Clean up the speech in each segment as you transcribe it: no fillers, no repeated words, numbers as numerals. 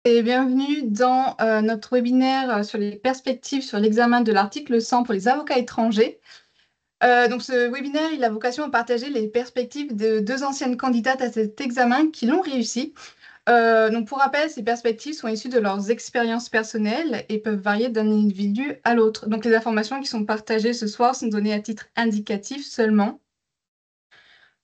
Et bienvenue dans notre webinaire sur les perspectives sur l'examen de l'article 100 pour les avocats étrangers. Donc ce webinaire, il a vocation à partager les perspectives de deux anciennes candidates à cet examen qui l'ont réussi. Donc pour rappel, ces perspectives sont issues de leurs expériences personnelles et peuvent varier d'un individu à l'autre. Donc les informations qui sont partagées ce soir sont données à titre indicatif seulement.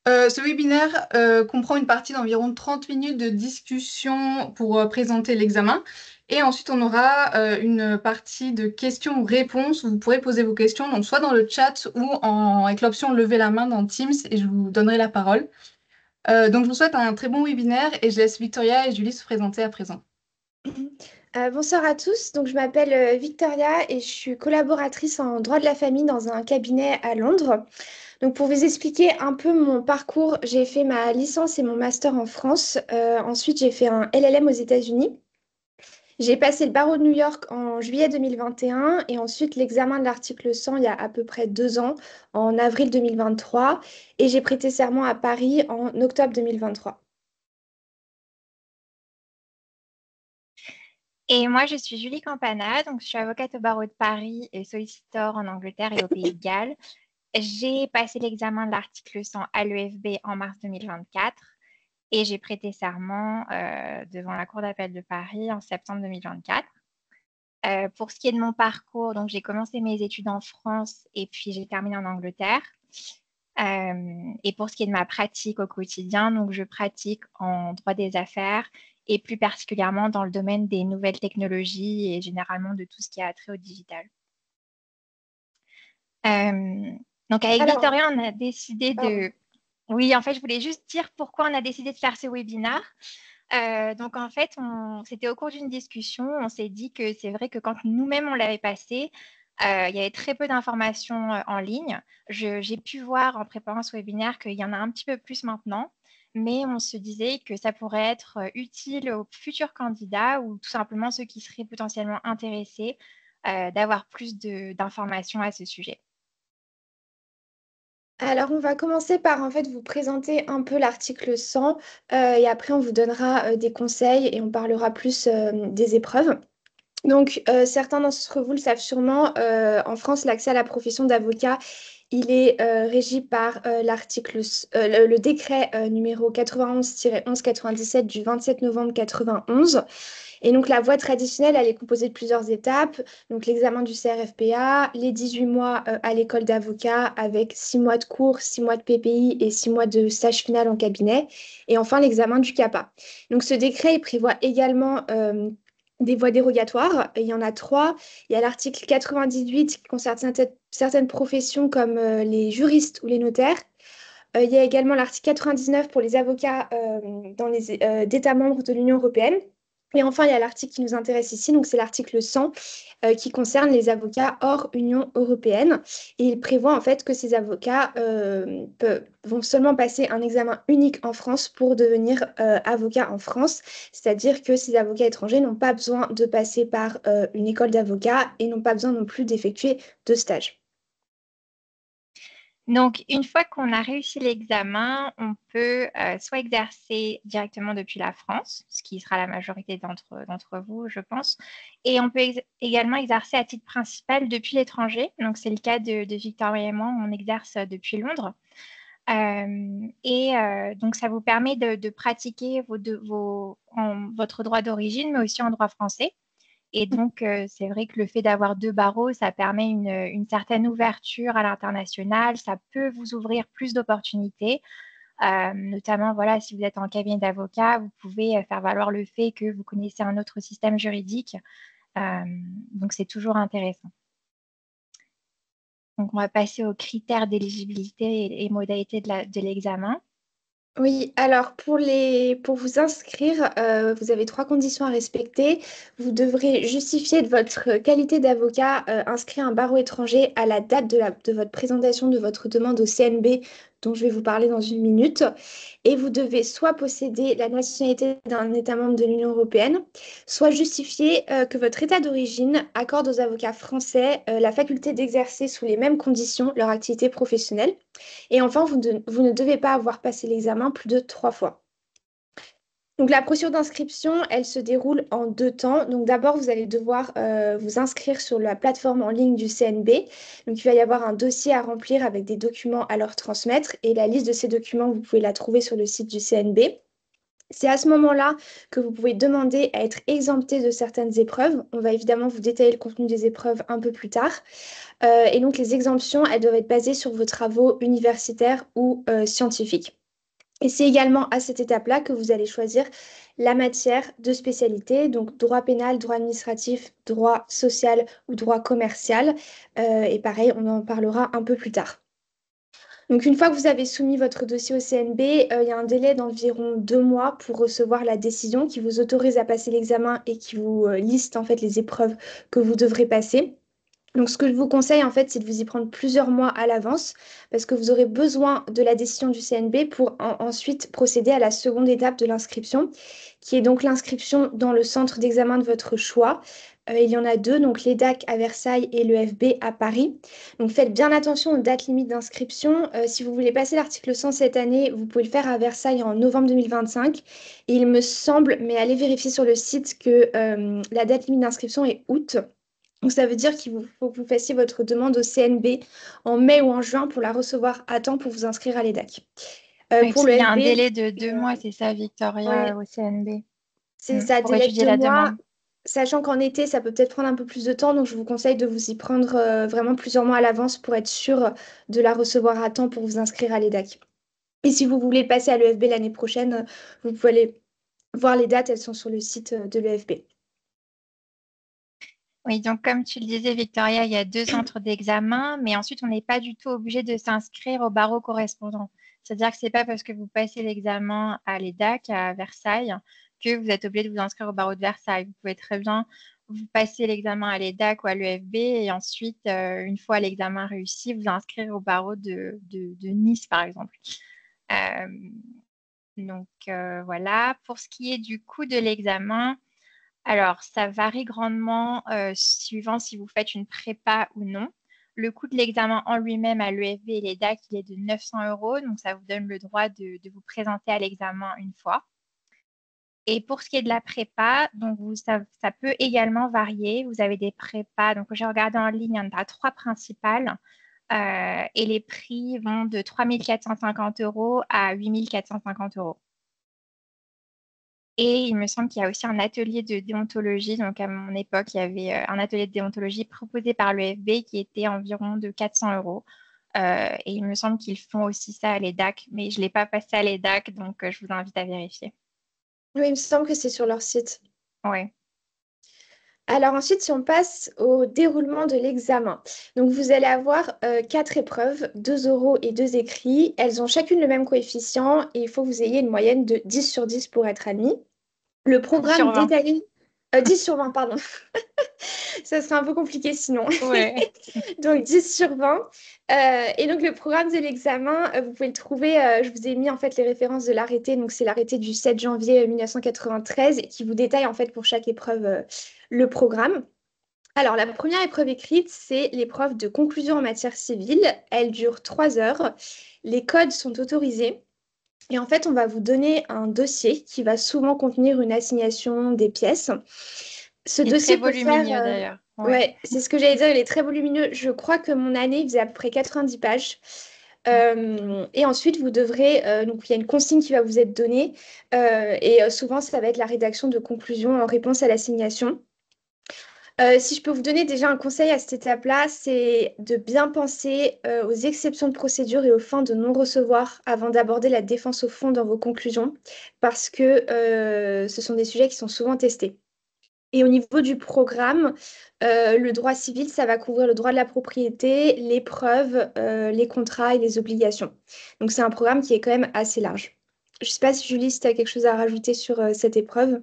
Ce webinaire comprend une partie d'environ 30 minutes de discussion pour présenter l'examen. Et ensuite, on aura une partie de questions-réponses où vous pourrez poser vos questions, donc soit dans le chat ou avec l'option lever la main dans Teams et je vous donnerai la parole. Donc, je vous souhaite un très bon webinaire et je laisse Victoria et Julie se présenter à présent. Bonsoir à tous, donc je m'appelle Victoria et je suis collaboratrice en droit de la famille dans un cabinet à Londres. Donc pour vous expliquer un peu mon parcours, j'ai fait ma licence et mon master en France. Ensuite, j'ai fait un LLM aux États-Unis. J'ai passé le barreau de New York en juillet 2021 et ensuite l'examen de l'article 100 il y a à peu près 2 ans, en avril 2023. Et j'ai prêté serment à Paris en octobre 2023. Et moi, je suis Julie Campana, donc je suis avocate au barreau de Paris et sollicitor en Angleterre et au Pays de Galles. J'ai passé l'examen de l'article 100 à l'EFB en mars 2024 et j'ai prêté serment devant la Cour d'appel de Paris en septembre 2024. Pour ce qui est de mon parcours, donc j'ai commencé mes études en France et puis j'ai terminé en Angleterre. Et pour ce qui est de ma pratique au quotidien, donc je pratique en droit des affaires et plus particulièrement dans le domaine des nouvelles technologies et généralement de tout ce qui a trait au digital. Donc avec Alors, Victoria, on a décidé pardon. de... Oui, en fait, je voulais juste dire pourquoi on a décidé de faire ce webinaire. Donc en fait, c'était au cours d'une discussion, on s'est dit que c'est vrai que quand nous-mêmes on l'avait passé, il y avait très peu d'informations en ligne. J'ai pu voir en préparant ce webinaire qu'il y en a un petit peu plus maintenant, mais on se disait que ça pourrait être utile aux futurs candidats ou tout simplement ceux qui seraient potentiellement intéressés d'avoir plus d'informations à ce sujet. Alors, on va commencer par en fait vous présenter un peu l'article 100 et après on vous donnera des conseils et on parlera plus des épreuves. Donc, certains d'entre vous le savent sûrement, en France, l'accès à la profession d'avocat, il est régi par le décret numéro 91-1197 du 27 novembre 91. Et donc, la voie traditionnelle, elle est composée de plusieurs étapes. Donc, l'examen du CRFPA, les 18 mois à l'école d'avocat avec 6 mois de cours, 6 mois de PPI et 6 mois de stage final en cabinet. Et enfin, l'examen du CAPA. Donc, ce décret, il prévoit également des voies dérogatoires. Et il y en a trois. Il y a l'article 98 qui concerne certaines professions comme les juristes ou les notaires. Il y a également l'article 99 pour les avocats d'États membres de l'Union européenne. Et enfin, il y a l'article qui nous intéresse ici, donc c'est l'article 100 qui concerne les avocats hors Union européenne. Et il prévoit en fait que ces avocats vont seulement passer un examen unique en France pour devenir avocat en France. C'est-à-dire que ces avocats étrangers n'ont pas besoin de passer par une école d'avocat et n'ont pas besoin non plus d'effectuer de stage. Donc, une fois qu'on a réussi l'examen, on peut soit exercer directement depuis la France, ce qui sera la majorité d'entre vous, je pense, et on peut également exercer à titre principal depuis l'étranger. Donc, c'est le cas de Victoria et moi, on exerce depuis Londres. Donc, ça vous permet de pratiquer votre droit d'origine, mais aussi en droit français. Et donc, c'est vrai que le fait d'avoir deux barreaux, ça permet une certaine ouverture à l'international. Ça peut vous ouvrir plus d'opportunités. Notamment, voilà, si vous êtes en cabinet d'avocat, vous pouvez faire valoir le fait que vous connaissez un autre système juridique. Euh, donc, c'est toujours intéressant. Donc, on va passer aux critères d'éligibilité et modalités de l'examen. Oui, alors pour vous inscrire, vous avez trois conditions à respecter. Vous devrez justifier de votre qualité d'avocat inscrit à un barreau étranger à la date de votre présentation de votre demande au CNB, dont je vais vous parler dans une minute. Et vous devez soit posséder la nationalité d'un État membre de l'Union européenne, soit justifier que votre État d'origine accorde aux avocats français la faculté d'exercer sous les mêmes conditions leur activité professionnelle. Et enfin, vous ne devez pas avoir passé l'examen plus de 3 fois. Donc, la procédure d'inscription, elle se déroule en 2 temps. Donc, d'abord, vous allez devoir vous inscrire sur la plateforme en ligne du CNB. Donc, il va y avoir un dossier à remplir avec des documents à leur transmettre. Et la liste de ces documents, vous pouvez la trouver sur le site du CNB. C'est à ce moment-là que vous pouvez demander à être exempté de certaines épreuves. On va évidemment vous détailler le contenu des épreuves un peu plus tard. Et donc, les exemptions, elles doivent être basées sur vos travaux universitaires ou scientifiques. Et c'est également à cette étape-là que vous allez choisir la matière de spécialité, donc droit pénal, droit administratif, droit social ou droit commercial. Et pareil, on en parlera un peu plus tard. Donc, une fois que vous avez soumis votre dossier au CNB, il y a un délai d'environ 2 mois pour recevoir la décision qui vous autorise à passer l'examen et qui vous liste en fait les épreuves que vous devrez passer. Donc, ce que je vous conseille, en fait, c'est de vous y prendre plusieurs mois à l'avance parce que vous aurez besoin de la décision du CNB pour ensuite procéder à la seconde étape de l'inscription, qui est donc l'inscription dans le centre d'examen de votre choix. Il y en a deux, donc l'EDAC à Versailles et l'EFB à Paris. Donc, faites bien attention aux dates limites d'inscription. Si vous voulez passer l'article 100 cette année, vous pouvez le faire à Versailles en novembre 2025. Et il me semble, mais allez vérifier sur le site, que la date limite d'inscription est août. Donc, ça veut dire qu'il faut que vous fassiez votre demande au CNB en mai ou en juin pour la recevoir à temps pour vous inscrire à l'EDAC. Oui, parce Pour le qu'il y a un FB, délai de 2 mois, c'est ça, Victoria, ouais, au CNB, c'est ça, pour délai de étudier deux la mois. demande. Sachant qu'en été, ça peut peut-être prendre un peu plus de temps, donc je vous conseille de vous y prendre vraiment plusieurs mois à l'avance pour être sûr de la recevoir à temps pour vous inscrire à l'EDAC. Et si vous voulez passer à l'EFB l'année prochaine, vous pouvez aller voir les dates, elles sont sur le site de l'EFB. Oui, donc comme tu le disais, Victoria, il y a 2 centres d'examen, mais ensuite, on n'est pas du tout obligé de s'inscrire au barreau correspondant. C'est-à-dire que c'est pas parce que vous passez l'examen à l'EDAC, à Versailles, que vous êtes obligé de vous inscrire au barreau de Versailles. Vous pouvez très bien vous passer l'examen à l'EDAC ou à l'EFB et ensuite, une fois l'examen réussi, vous inscrire au barreau de Nice, par exemple. Euh, donc voilà. Pour ce qui est du coût de l'examen, alors, ça varie grandement suivant si vous faites une prépa ou non. Le coût de l'examen en lui-même à l'EFB et l'EDAC, il est de 900 euros. Donc, ça vous donne le droit de vous présenter à l'examen une fois. Et pour ce qui est de la prépa, donc ça peut également varier. Vous avez des prépas. Donc, j'ai regardé en ligne, il y en a 3 principales. Et les prix vont de 3 450 euros à 8 450 euros. Et il me semble qu'il y a aussi un atelier de déontologie. Donc, à mon époque, il y avait un atelier de déontologie proposé par l'EFB qui était environ de 400 euros. Et il me semble qu'ils font aussi ça à l'EDAC, mais je ne l'ai pas passé à l'EDAC, donc je vous invite à vérifier. Oui, il me semble que c'est sur leur site. Oui. Alors ensuite, si on passe au déroulement de l'examen. Donc vous allez avoir 4 épreuves, 2 oraux et 2 écrits. Elles ont chacune le même coefficient et il faut que vous ayez une moyenne de 10 sur 10 pour être admis. Le 10 sur programme 20. détaillé... 10 sur 20, pardon. Ça serait un peu compliqué sinon. Ouais. Donc 10 sur 20. Et donc le programme de l'examen, vous pouvez le trouver, je vous ai mis en fait les références de l'arrêté. Donc c'est l'arrêté du 7 janvier 1993 qui vous détaille en fait pour chaque épreuve le programme. Alors la première épreuve écrite, c'est l'épreuve de conclusion en matière civile. Elle dure 3 heures. Les codes sont autorisés. Et en fait, on va vous donner un dossier qui va souvent contenir une assignation des pièces. Ce Il est très dossier peut faire... volumineux d'ailleurs. Ouais. Ouais, c'est ce que j'allais dire, il est très volumineux. Je crois que mon année, il faisait à peu près 90 pages. Et ensuite, vous devrez... donc, il y a une consigne qui va vous être donnée. Et souvent, ça va être la rédaction de conclusions en réponse à l'assignation. Si je peux vous donner déjà un conseil à cette étape-là, c'est de bien penser aux exceptions de procédure et aux fins de non-recevoir avant d'aborder la défense au fond dans vos conclusions, parce que ce sont des sujets qui sont souvent testés. Et au niveau du programme, le droit civil, ça va couvrir le droit de la propriété, les preuves, les contrats et les obligations. Donc c'est un programme qui est quand même assez large. Je ne sais pas si Julie, si tu as quelque chose à rajouter sur cette épreuve.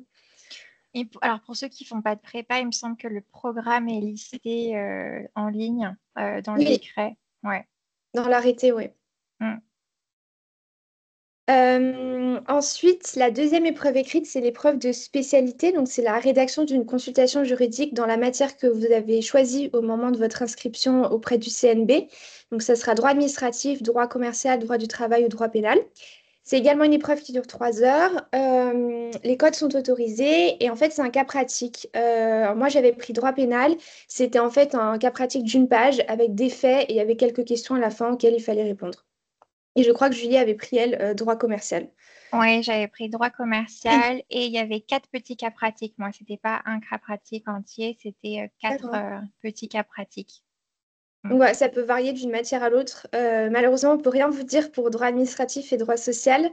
Et alors, pour ceux qui ne font pas de prépa, il me semble que le programme est listé en ligne dans le Oui, décret. Ouais. dans l'arrêté, oui. Mm. Ensuite, la deuxième épreuve écrite, c'est l'épreuve de spécialité. Donc, c'est la rédaction d'une consultation juridique dans la matière que vous avez choisie au moment de votre inscription auprès du CNB. Donc, ça sera droit administratif, droit commercial, droit du travail ou droit pénal. C'est également une épreuve qui dure 3 heures. Les codes sont autorisés et en fait, c'est un cas pratique. Moi, j'avais pris droit pénal. C'était en fait un cas pratique d'une page avec des faits et il y avait quelques questions à la fin auxquelles il fallait répondre. Et je crois que Julie avait pris, elle, droit commercial. Oui, j'avais pris droit commercial et il y avait 4 petits cas pratiques. Moi, c'était pas un cas pratique entier, c'était quatre D'accord. petits cas pratiques. Mm. Donc, voilà, ça peut varier d'une matière à l'autre. Malheureusement, on ne peut rien vous dire pour droit administratif et droit social.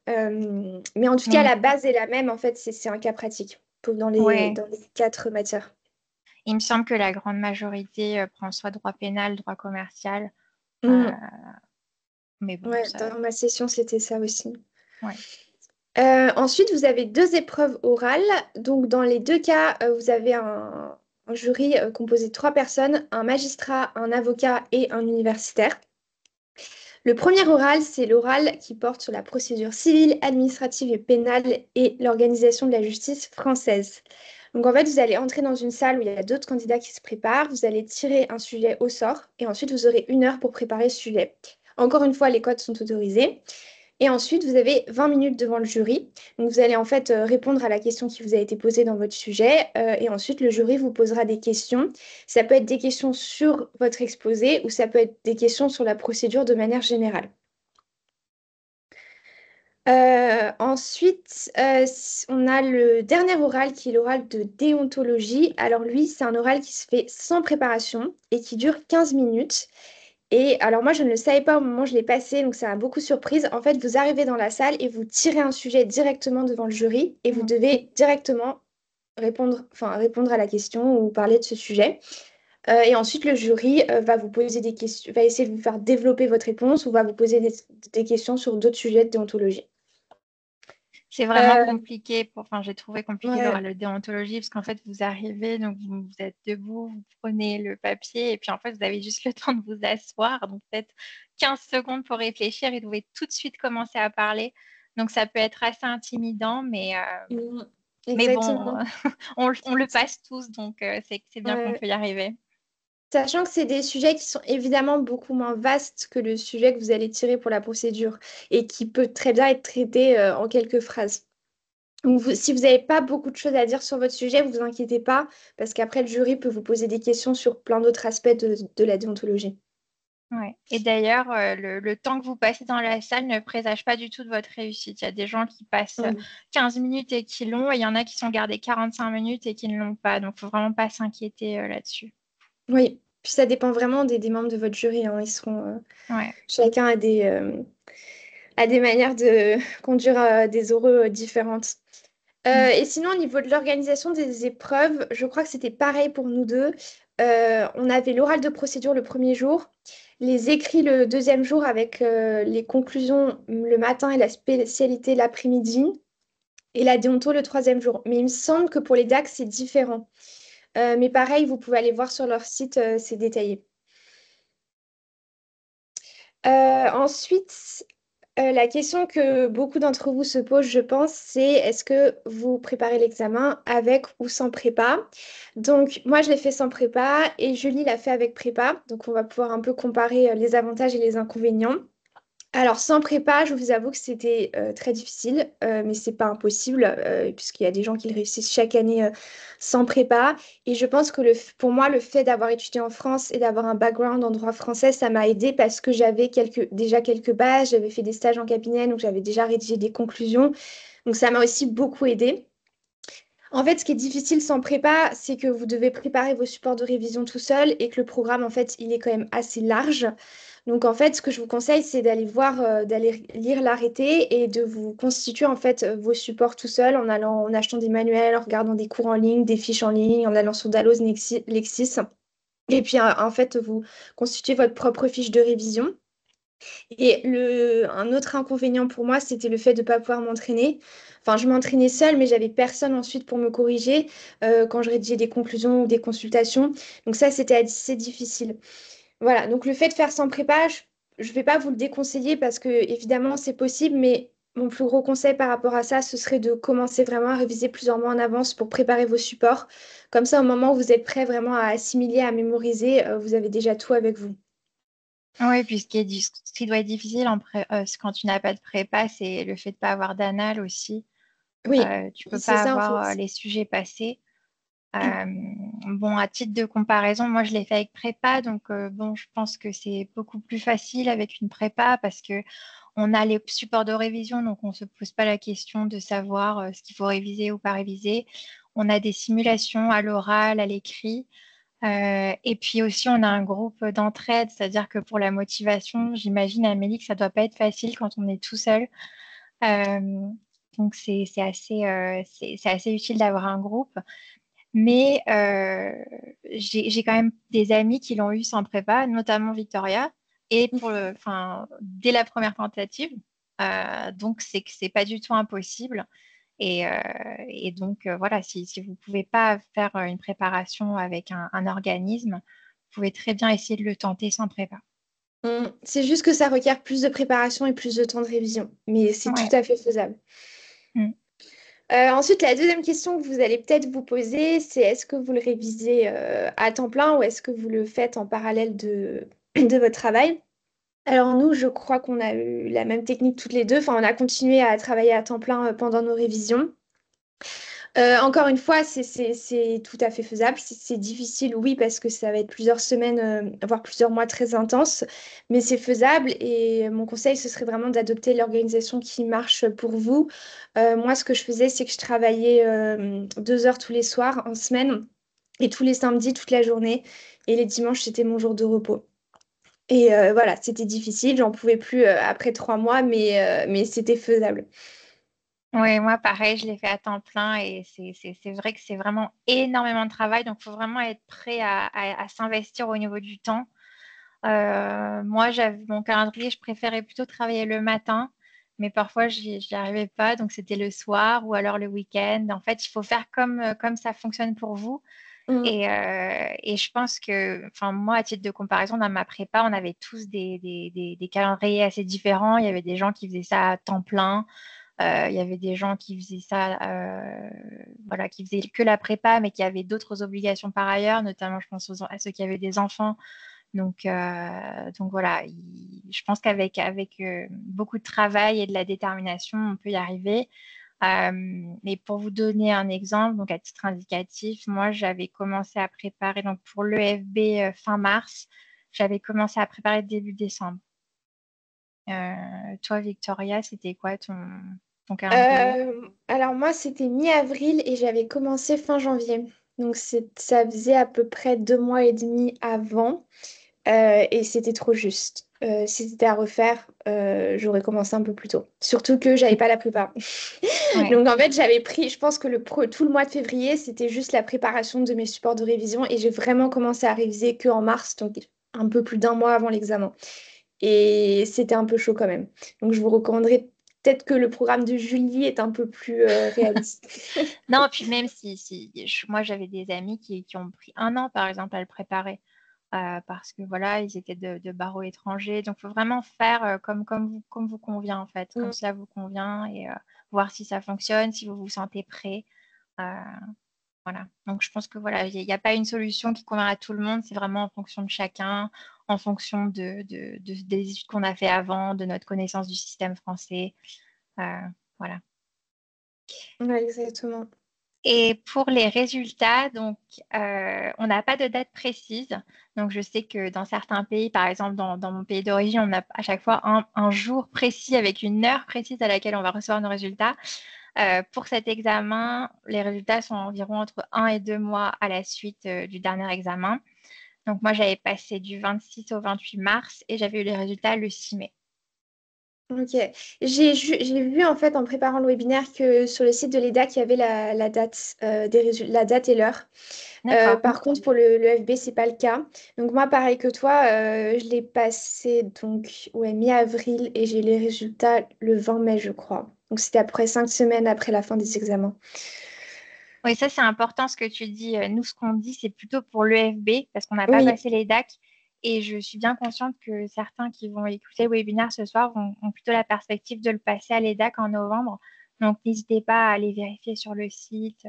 Mais en tout cas, Mais la base est la même. En fait, c'est un cas pratique dans ouais, dans les 4 matières. il me semble que la grande majorité prend soit droit pénal, droit commercial. Euh, Mhm. mais bon, Ouais, ça, dans ma session, c'était ça aussi. ouais. Ensuite, vous avez 2 épreuves orales. Donc, dans les 2 cas, vous avez un jury composé de 3 personnes, un magistrat, un avocat et un universitaire. Le premier oral, c'est l'oral qui porte sur la procédure civile, administrative et pénale et l'organisation de la justice française. Donc, en fait, vous allez entrer dans une salle où il y a d'autres candidats qui se préparent. Vous allez tirer un sujet au sort et ensuite, vous aurez 1 heure pour préparer ce sujet. Encore une fois, les codes sont autorisés. Et ensuite, vous avez 20 minutes devant le jury. Donc, vous allez en fait répondre à la question qui vous a été posée dans votre sujet. Et ensuite, le jury vous posera des questions. Ça peut être des questions sur votre exposé ou ça peut être des questions sur la procédure de manière générale. Ensuite, on a le dernier oral qui est l'oral de déontologie. Alors lui, c'est un oral qui se fait sans préparation et qui dure 15 minutes. Et alors moi, je ne le savais pas au moment où je l'ai passé, donc ça m'a beaucoup surprise. En fait, vous arrivez dans la salle et vous tirez un sujet directement devant le jury et vous Mm. devez directement répondre à la question ou parler de ce sujet. Et ensuite, le jury va vous poser des questions, va essayer de vous faire développer votre réponse ou va vous poser des questions sur d'autres sujets de déontologie. C'est vraiment Euh, compliqué. Enfin, j'ai trouvé compliqué ouais, l'oral de déontologie parce qu'en fait, vous arrivez, donc vous êtes debout, vous prenez le papier et puis en fait, vous avez juste le temps de vous asseoir. Donc, peut-être 15 secondes pour réfléchir et vous devez tout de suite commencer à parler. Donc, ça peut être assez intimidant, mm, mais bon, exactement. on le passe tous, donc c'est bien qu'on Ouais. peut y arriver. Sachant que c'est des sujets qui sont évidemment beaucoup moins vastes que le sujet que vous allez tirer pour la procédure et qui peut très bien être traité en quelques phrases. Donc, si vous n'avez pas beaucoup de choses à dire sur votre sujet, vous inquiétez pas, parce qu'après, le jury peut vous poser des questions sur plein d'autres aspects de la déontologie. Ouais. Et d'ailleurs, le temps que vous passez dans la salle ne présage pas du tout de votre réussite. Il y a des gens qui passent Mm. 15 minutes et qui l'ont, et il y en a qui sont gardés 45 minutes et qui ne l'ont pas. Donc, il ne faut vraiment pas s'inquiéter là-dessus. Oui, puis ça dépend vraiment des membres de votre jury, hein. Ils seront, Ouais. chacun a des manières de conduire des oraux différentes. Mm. Et sinon, au niveau de l'organisation des épreuves, je crois que c'était pareil pour nous deux. On avait l'oral de procédure le premier jour, les écrits le deuxième jour avec les conclusions le matin et la spécialité l'après-midi, et la déonto le troisième jour. Mais il me semble que pour les DAC, c'est différent. Mais pareil, vous pouvez aller voir sur leur site, c'est détaillé. Ensuite, la question que beaucoup d'entre vous se posent, je pense, c'est est-ce que vous préparez l'examen avec ou sans prépa? Donc, moi, je l'ai fait sans prépa et Julie l'a fait avec prépa. Donc, on va pouvoir un peu comparer les avantages et les inconvénients. Alors, sans prépa, je vous avoue que c'était très difficile, mais c'est pas impossible, puisqu'il y a des gens qui le réussissent chaque année sans prépa. Et je pense que pour moi, le fait d'avoir étudié en France et d'avoir un background en droit français, ça m'a aidé parce que j'avais déjà quelques bases, j'avais fait des stages en cabinet, donc j'avais déjà rédigé des conclusions. Donc, ça m'a aussi beaucoup aidé. En fait, ce qui est difficile sans prépa, c'est que vous devez préparer vos supports de révision tout seul et que le programme, en fait, il est quand même assez large. Donc, en fait, ce que je vous conseille, c'est d'aller d'aller lire l'arrêté et de vous constituer, en fait, vos supports tout seul en achetant des manuels, en regardant des cours en ligne, des fiches en ligne, en allant sur Dalloz, Lexis. Et puis, en fait, vous constituez votre propre fiche de révision. Et un autre inconvénient pour moi, c'était le fait de ne pas pouvoir m'entraîner. Enfin, je m'entraînais seule, mais j'avais personne ensuite pour me corriger quand je rédigeais des conclusions ou des consultations. Donc ça, c'était assez difficile. Voilà, donc le fait de faire sans prépa, je ne vais pas vous le déconseiller parce que évidemment, c'est possible, mais mon plus gros conseil par rapport à ça, ce serait de commencer vraiment à réviser plusieurs mois en avance pour préparer vos supports. Comme ça, au moment où vous êtes prêt vraiment à assimiler, à mémoriser, vous avez déjà tout avec vous. Oui, puis ce qui doit être difficile quand tu n'as pas de prépa, c'est le fait de ne pas avoir d'anal aussi. Oui, Tu peux c'est pas ça en avoir fait. les sujets passés. Euh, bon, à titre de comparaison, moi je l'ai fait avec prépa, donc bon, je pense que c'est beaucoup plus facile avec une prépa parce que on a les supports de révision, donc on ne se pose pas la question de savoir ce qu'il faut réviser ou pas réviser. On a des simulations à l'oral, à l'écrit. Et puis aussi, on a un groupe d'entraide, c'est-à-dire que pour la motivation, j'imagine, Amélie, que ça ne doit pas être facile quand on est tout seul. Euh, donc, c'est assez utile d'avoir un groupe. Mais j'ai quand même des amis qui l'ont eu sans prépa, notamment Victoria, et enfin, dès la première tentative. Donc, c'est que c'est pas du tout impossible. Et donc, voilà, si vous ne pouvez pas faire une préparation avec un organisme, vous pouvez très bien essayer de le tenter sans prépa. C'est juste que ça requiert plus de préparation et plus de temps de révision, mais c'est tout Ouais. à fait faisable. Mm. Ensuite, la deuxième question que vous allez peut-être vous poser, c'est est-ce que vous le révisez à temps plein ou est-ce que vous le faites en parallèle de votre travail? Alors nous, je crois qu'on a eu la même technique toutes les deux. Enfin, on a continué à travailler à temps plein pendant nos révisions. Encore une fois, c'est tout à fait faisable. C'est difficile, oui, parce que ça va être plusieurs semaines, voire plusieurs mois très intenses, mais c'est faisable. Et mon conseil, ce serait vraiment d'adopter l'organisation qui marche pour vous. Moi, ce que je faisais, c'est que je travaillais 2 heures tous les soirs en semaine et tous les samedis, toute la journée. Et les dimanches, c'était mon jour de repos. Et voilà, c'était difficile. J'en pouvais plus après 3 mois, mais c'était faisable. Oui, moi, pareil, je l'ai fait à temps plein et c'est vrai que c'est vraiment énormément de travail. Donc, il faut vraiment être prêt à s'investir au niveau du temps. Moi, j'avais mon calendrier, je préférais plutôt travailler le matin, mais parfois, j'y arrivais pas. Donc, c'était le soir ou alors le week-end. En fait, il faut faire comme ça fonctionne pour vous. Mm. Et je pense que, enfin, moi, à titre de comparaison, dans ma prépa, on avait tous des calendriers assez différents. Il y avait des gens qui faisaient ça à temps plein. Il y avait des gens qui faisaient ça, voilà, qui faisaient que la prépa, mais qui avaient d'autres obligations par ailleurs, notamment, je pense à ceux qui avaient des enfants. Donc voilà, je pense qu'avec beaucoup de travail et de la détermination, on peut y arriver. Mais pour vous donner un exemple, donc à titre indicatif, moi j'avais commencé à préparer donc pour l'EFB fin mars, j'avais commencé à préparer début décembre. Toi, Victoria, c'était quoi ton calendrier? Alors moi, c'était mi-avril et j'avais commencé fin janvier. Donc ça faisait à peu près 2 mois et demi avant et c'était trop juste. Si c'était à refaire, j'aurais commencé un peu plus tôt. Surtout que j'avais pas la prépa. Ouais. Donc en fait, j'avais pris, je pense que tout le mois de février, c'était juste la préparation de mes supports de révision et j'ai vraiment commencé à réviser que en mars, donc un peu plus d'un mois avant l'examen. Et c'était un peu chaud quand même. Donc je vous recommanderais peut-être que le programme de juillet est un peu plus réaliste. Non, puis même moi j'avais des amis qui ont pris un an par exemple à le préparer parce que voilà, ils étaient de barreau étranger. Donc il faut vraiment faire comme vous convient en fait, comme Mm. cela vous convient et voir si ça fonctionne, si vous vous sentez prêt. Euh, voilà. Donc je pense que voilà, il n'y a pas une solution qui convient à tout le monde, c'est vraiment en fonction de chacun, en fonction des études qu'on a fait avant, de notre connaissance du système français. Euh, voilà. Ouais, exactement. Et pour les résultats, donc, on n'a pas de date précise. Donc, je sais que dans certains pays, par exemple dans mon pays d'origine, on a à chaque fois un jour précis avec une heure précise à laquelle on va recevoir nos résultats. Pour cet examen, les résultats sont environ entre 1 et 2 mois à la suite du dernier examen. Donc, moi, j'avais passé du 26 au 28 mars et j'avais eu les résultats le 6 mai. Ok. J'ai vu en fait en préparant le webinaire que sur le site de l'EDAC, il y avait la date des résultats, la date et l'heure. D'accord. Par contre, pour le FB, c'est pas le cas. Donc moi, pareil que toi, je l'ai passé donc ouais, mi-avril et j'ai les résultats le 20 mai, je crois. Donc c'était après 5 semaines après la fin des examens. Oui, ça c'est important ce que tu dis. Nous, ce qu'on dit, c'est plutôt pour l'EFB parce qu'on n'a pas Oui, passé les DAC. Et je suis bien consciente que certains qui vont écouter le webinaire ce soir ont plutôt la perspective de le passer à l'EDAC en novembre. Donc, n'hésitez pas à aller vérifier sur le site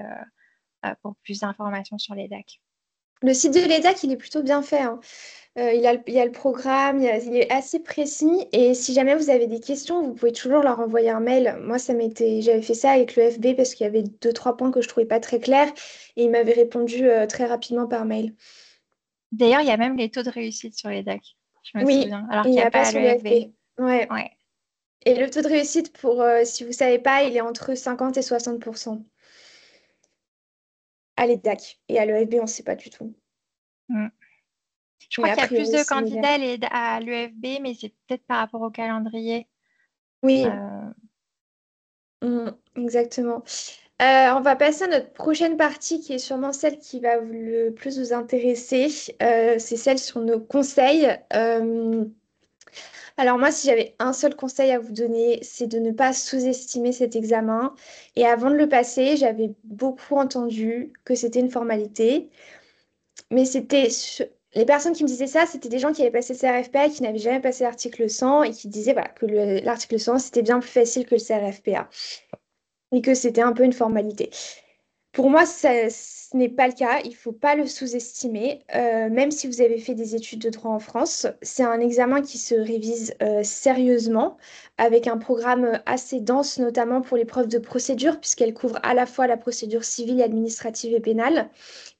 pour plus d'informations sur les DAC. Le site de l'EDAC, il est plutôt bien fait, hein. Il y a le programme, il est assez précis. Et si jamais vous avez des questions, vous pouvez toujours leur envoyer un mail. Moi, j'avais fait ça avec le FB parce qu'il y avait deux, trois points que je trouvais pas très clairs. Et il m'avait répondu très rapidement par mail. D'ailleurs, il y a même les taux de réussite sur les DAC, je me Oui, souviens, alors il qu'il n'y n'y a a pas pas à sur le l'EFB. FB. Ouais. Ouais. Et le taux de réussite, si vous savez pas, il est entre 50 et 60% à l'EDAC. Et à l'EFB, on ne sait pas du tout. Mm. Je Mais crois a qu'il y a plus priori, de c'est similaire. candidats à l'EFB, mais c'est peut-être par rapport au calendrier. Oui, Euh, exactement. On va passer à notre prochaine partie qui est sûrement celle qui va le plus vous intéresser. C'est celle sur nos conseils. Alors moi, si j'avais un seul conseil à vous donner, c'est de ne pas sous-estimer cet examen. Et avant de le passer, j'avais beaucoup entendu que c'était une formalité. Mais les personnes qui me disaient ça, c'était des gens qui avaient passé le CRFPA et qui n'avaient jamais passé l'article 100 et qui disaient voilà, que l'article 100, c'était bien plus facile que le CRFPA et que c'était un peu une formalité. Pour moi, ce n'est pas le cas. Il ne faut pas le sous-estimer. Même si vous avez fait des études de droit en France, c'est un examen qui se révise sérieusement, avec un programme assez dense, notamment pour l'épreuve de procédure, puisqu'elle couvre à la fois la procédure civile, administrative et pénale.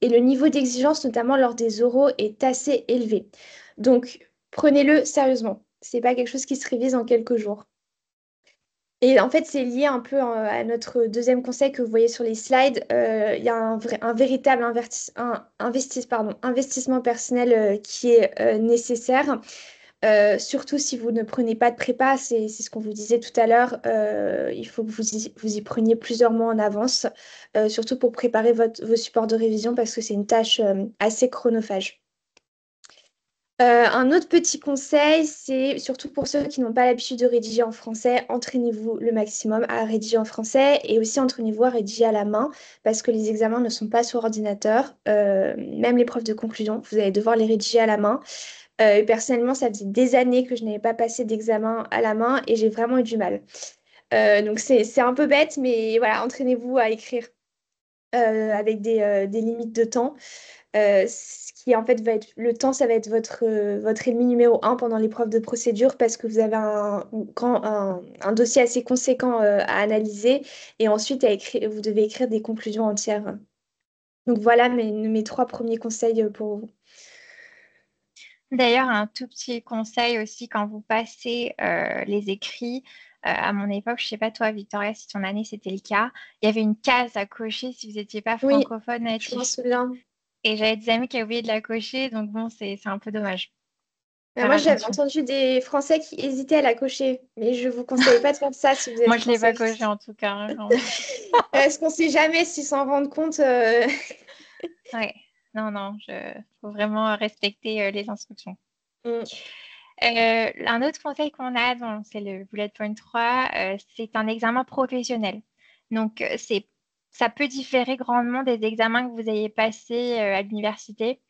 Et le niveau d'exigence, notamment lors des oraux, est assez élevé. Donc, prenez-le sérieusement. Ce n'est pas quelque chose qui se révise en quelques jours. Et en fait, c'est lié un peu à notre deuxième conseil que vous voyez sur les slides. Il y a un véritable investissement personnel qui est nécessaire. Surtout si vous ne prenez pas de prépa, c'est ce qu'on vous disait tout à l'heure. Il faut que vous y preniez plusieurs mois en avance, surtout pour préparer vos supports de révision parce que c'est une tâche assez chronophage. Un autre petit conseil, c'est surtout pour ceux qui n'ont pas l'habitude de rédiger en français, entraînez-vous le maximum à rédiger en français et aussi entraînez-vous à rédiger à la main parce que les examens ne sont pas sur ordinateur. Même les preuves de conclusion, vous allez devoir les rédiger à la main. Et personnellement, ça faisait des années que je n'avais pas passé d'examen à la main et j'ai vraiment eu du mal. Donc c'est un peu bête, mais voilà, entraînez-vous à écrire avec des limites de temps. Ce qui en fait va être le temps, ça va être votre ennemi numéro un pendant l'épreuve de procédure parce que vous avez un dossier assez conséquent à analyser et ensuite vous devez écrire des conclusions entières. Donc voilà mes trois premiers conseils pour vous. D'ailleurs, un tout petit conseil aussi quand vous passez les écrits. À mon époque, je ne sais pas toi, Victoria, si ton année c'était le cas, il y avait une case à cocher si vous n'étiez pas Oui, francophone je m'en natif. souviens. Et j'avais des amis qui avaient oublié de la cocher, donc bon, c'est un peu dommage. Faire Moi, j'avais attention. entendu des Français qui hésitaient à la cocher, mais je vous conseille pas de faire ça si vous êtes Moi, je ne l'ai pas français. coché en tout cas, hein, quand même. Parce qu'on sait jamais s'ils s'en rendent compte. Ouais. Non, non, faut vraiment respecter les instructions. Mm. Un autre conseil qu'on a, c'est le bullet point 3, c'est un examen professionnel. Donc, ça peut différer grandement des examens que vous ayez passés à l'université.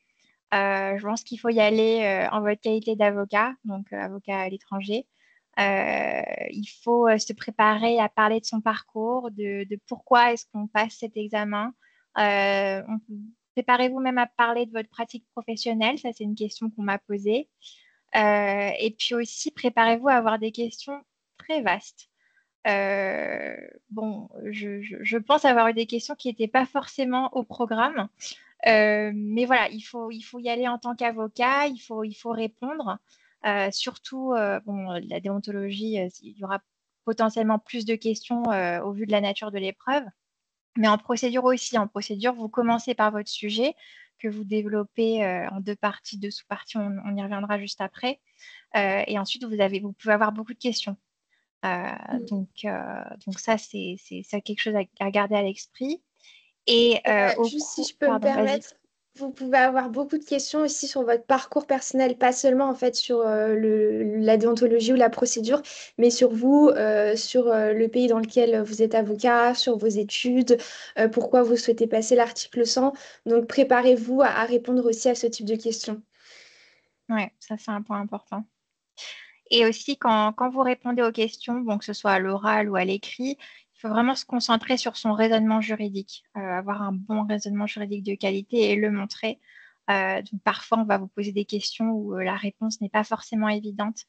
Je pense qu'il faut y aller en votre qualité d'avocat, donc avocat à l'étranger. Il faut se préparer à parler de son parcours, de pourquoi est-ce qu'on passe cet examen. Préparez-vous même à parler de votre pratique professionnelle, ça c'est une question qu'on m'a posée. Et puis aussi, préparez-vous à avoir des questions très vastes. Euh, bon, je pense avoir eu des questions qui n'étaient pas forcément au programme. Mais voilà, il faut y aller en tant qu'avocat, il faut répondre. Surtout, bon, la déontologie, il y aura potentiellement plus de questions au vu de la nature de l'épreuve. Mais en procédure aussi, en procédure, vous commencez par votre sujet que vous développez en deux parties, deux sous-parties, on y reviendra juste après. Et ensuite, vous pouvez avoir beaucoup de questions. Donc ça, c'est quelque chose à garder à l'esprit. Et Juste si je peux me pardon, vas-y. permettre, vous pouvez avoir beaucoup de questions aussi sur votre parcours personnel, pas seulement en fait sur la déontologie ou la procédure, mais sur vous, sur le pays dans lequel vous êtes avocat, sur vos études, pourquoi vous souhaitez passer l'article 100. Donc préparez-vous à répondre aussi à ce type de questions. Ouais, ça c'est un point important. Et aussi, quand vous répondez aux questions, bon, que ce soit à l'oral ou à l'écrit, il faut vraiment se concentrer sur son raisonnement juridique, avoir un bon raisonnement juridique de qualité et le montrer. Donc parfois, on va vous poser des questions où la réponse n'est pas forcément évidente.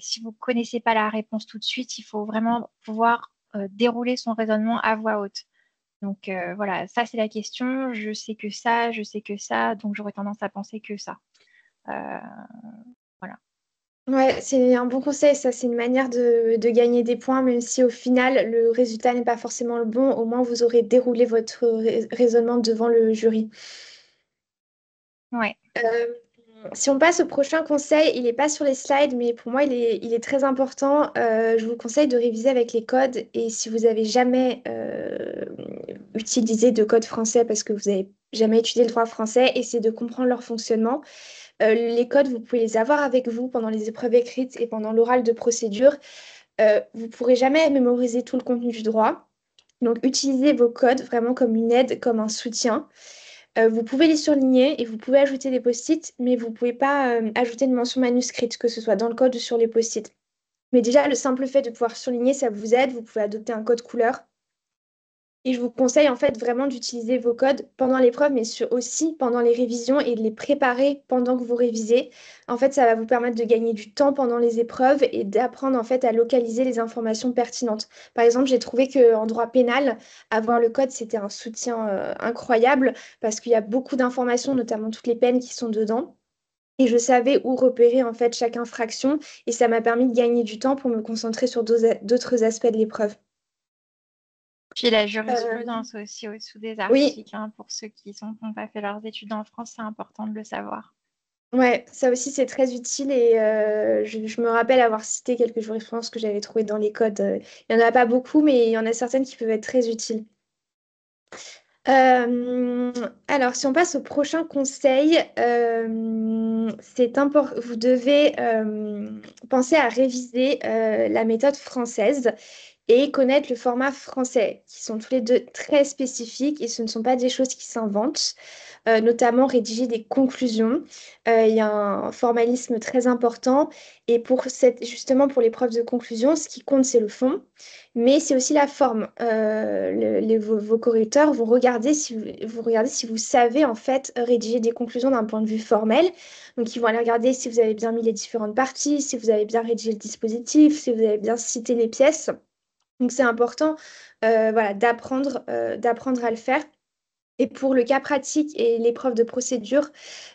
Si vous ne connaissez pas la réponse tout de suite, il faut vraiment pouvoir dérouler son raisonnement à voix haute. Donc voilà, ça c'est la question. Je sais que ça, donc j'aurais tendance à penser que ça. Euh, voilà. Ouais, c'est un bon conseil, ça, c'est une manière de gagner des points, même si au final, le résultat n'est pas forcément le bon, au moins vous aurez déroulé votre raisonnement devant le jury. Ouais. Euh, Si on passe au prochain conseil, il n'est pas sur les slides, mais pour moi, il est très important. Je vous conseille de réviser avec les codes et si vous avez jamais utilisé de code français parce que vous n'avez jamais étudié le droit français, essayez de comprendre leur fonctionnement. Les codes, vous pouvez les avoir avec vous pendant les épreuves écrites et pendant l'oral de procédure. Vous ne pourrez jamais mémoriser tout le contenu du droit. Donc, utilisez vos codes vraiment comme une aide, comme un soutien. Vous pouvez les surligner et vous pouvez ajouter des post-it, mais vous ne pouvez pas ajouter une mention manuscrite, que ce soit dans le code ou sur les post-it. Mais déjà, le simple fait de pouvoir surligner, ça vous aide. Vous pouvez adopter un code couleur. Et je vous conseille en fait vraiment d'utiliser vos codes pendant l'épreuve, mais aussi pendant les révisions et de les préparer pendant que vous révisez. En fait, ça va vous permettre de gagner du temps pendant les épreuves et d'apprendre en fait à localiser les informations pertinentes. Par exemple, j'ai trouvé qu'en droit pénal, avoir le code, c'était un soutien incroyable parce qu'il y a beaucoup d'informations, notamment toutes les peines qui sont dedans. Et je savais où repérer en fait chaque infraction et ça m'a permis de gagner du temps pour me concentrer sur d'autres aspects de l'épreuve. Puis la Euh, jurisprudence aussi au-dessous des oui, articles, hein, pour ceux qui n'ont pas fait leurs études en France, c'est important de le savoir. ouais, ça aussi c'est très utile et je me rappelle avoir cité quelques jurisprudences que j'avais trouvées dans les codes. Il n'y en a pas beaucoup, mais il y en a certaines qui peuvent être très utiles. Euh, alors, si on passe au prochain conseil, vous devez penser à réviser la méthode française et connaître le format français, qui sont tous les deux très spécifiques et ce ne sont pas des choses qui s'inventent, notamment rédiger des conclusions. Il y a un formalisme très important et justement pour l'épreuve de conclusion, ce qui compte, c'est le fond, mais c'est aussi la forme. Vos correcteurs vont regarder si vous savez en fait rédiger des conclusions d'un point de vue formel. Donc, ils vont aller regarder si vous avez bien mis les différentes parties, si vous avez bien rédigé le dispositif, si vous avez bien cité les pièces. Donc c'est important voilà, d'apprendre à le faire. Et pour le cas pratique et l'épreuve de procédure,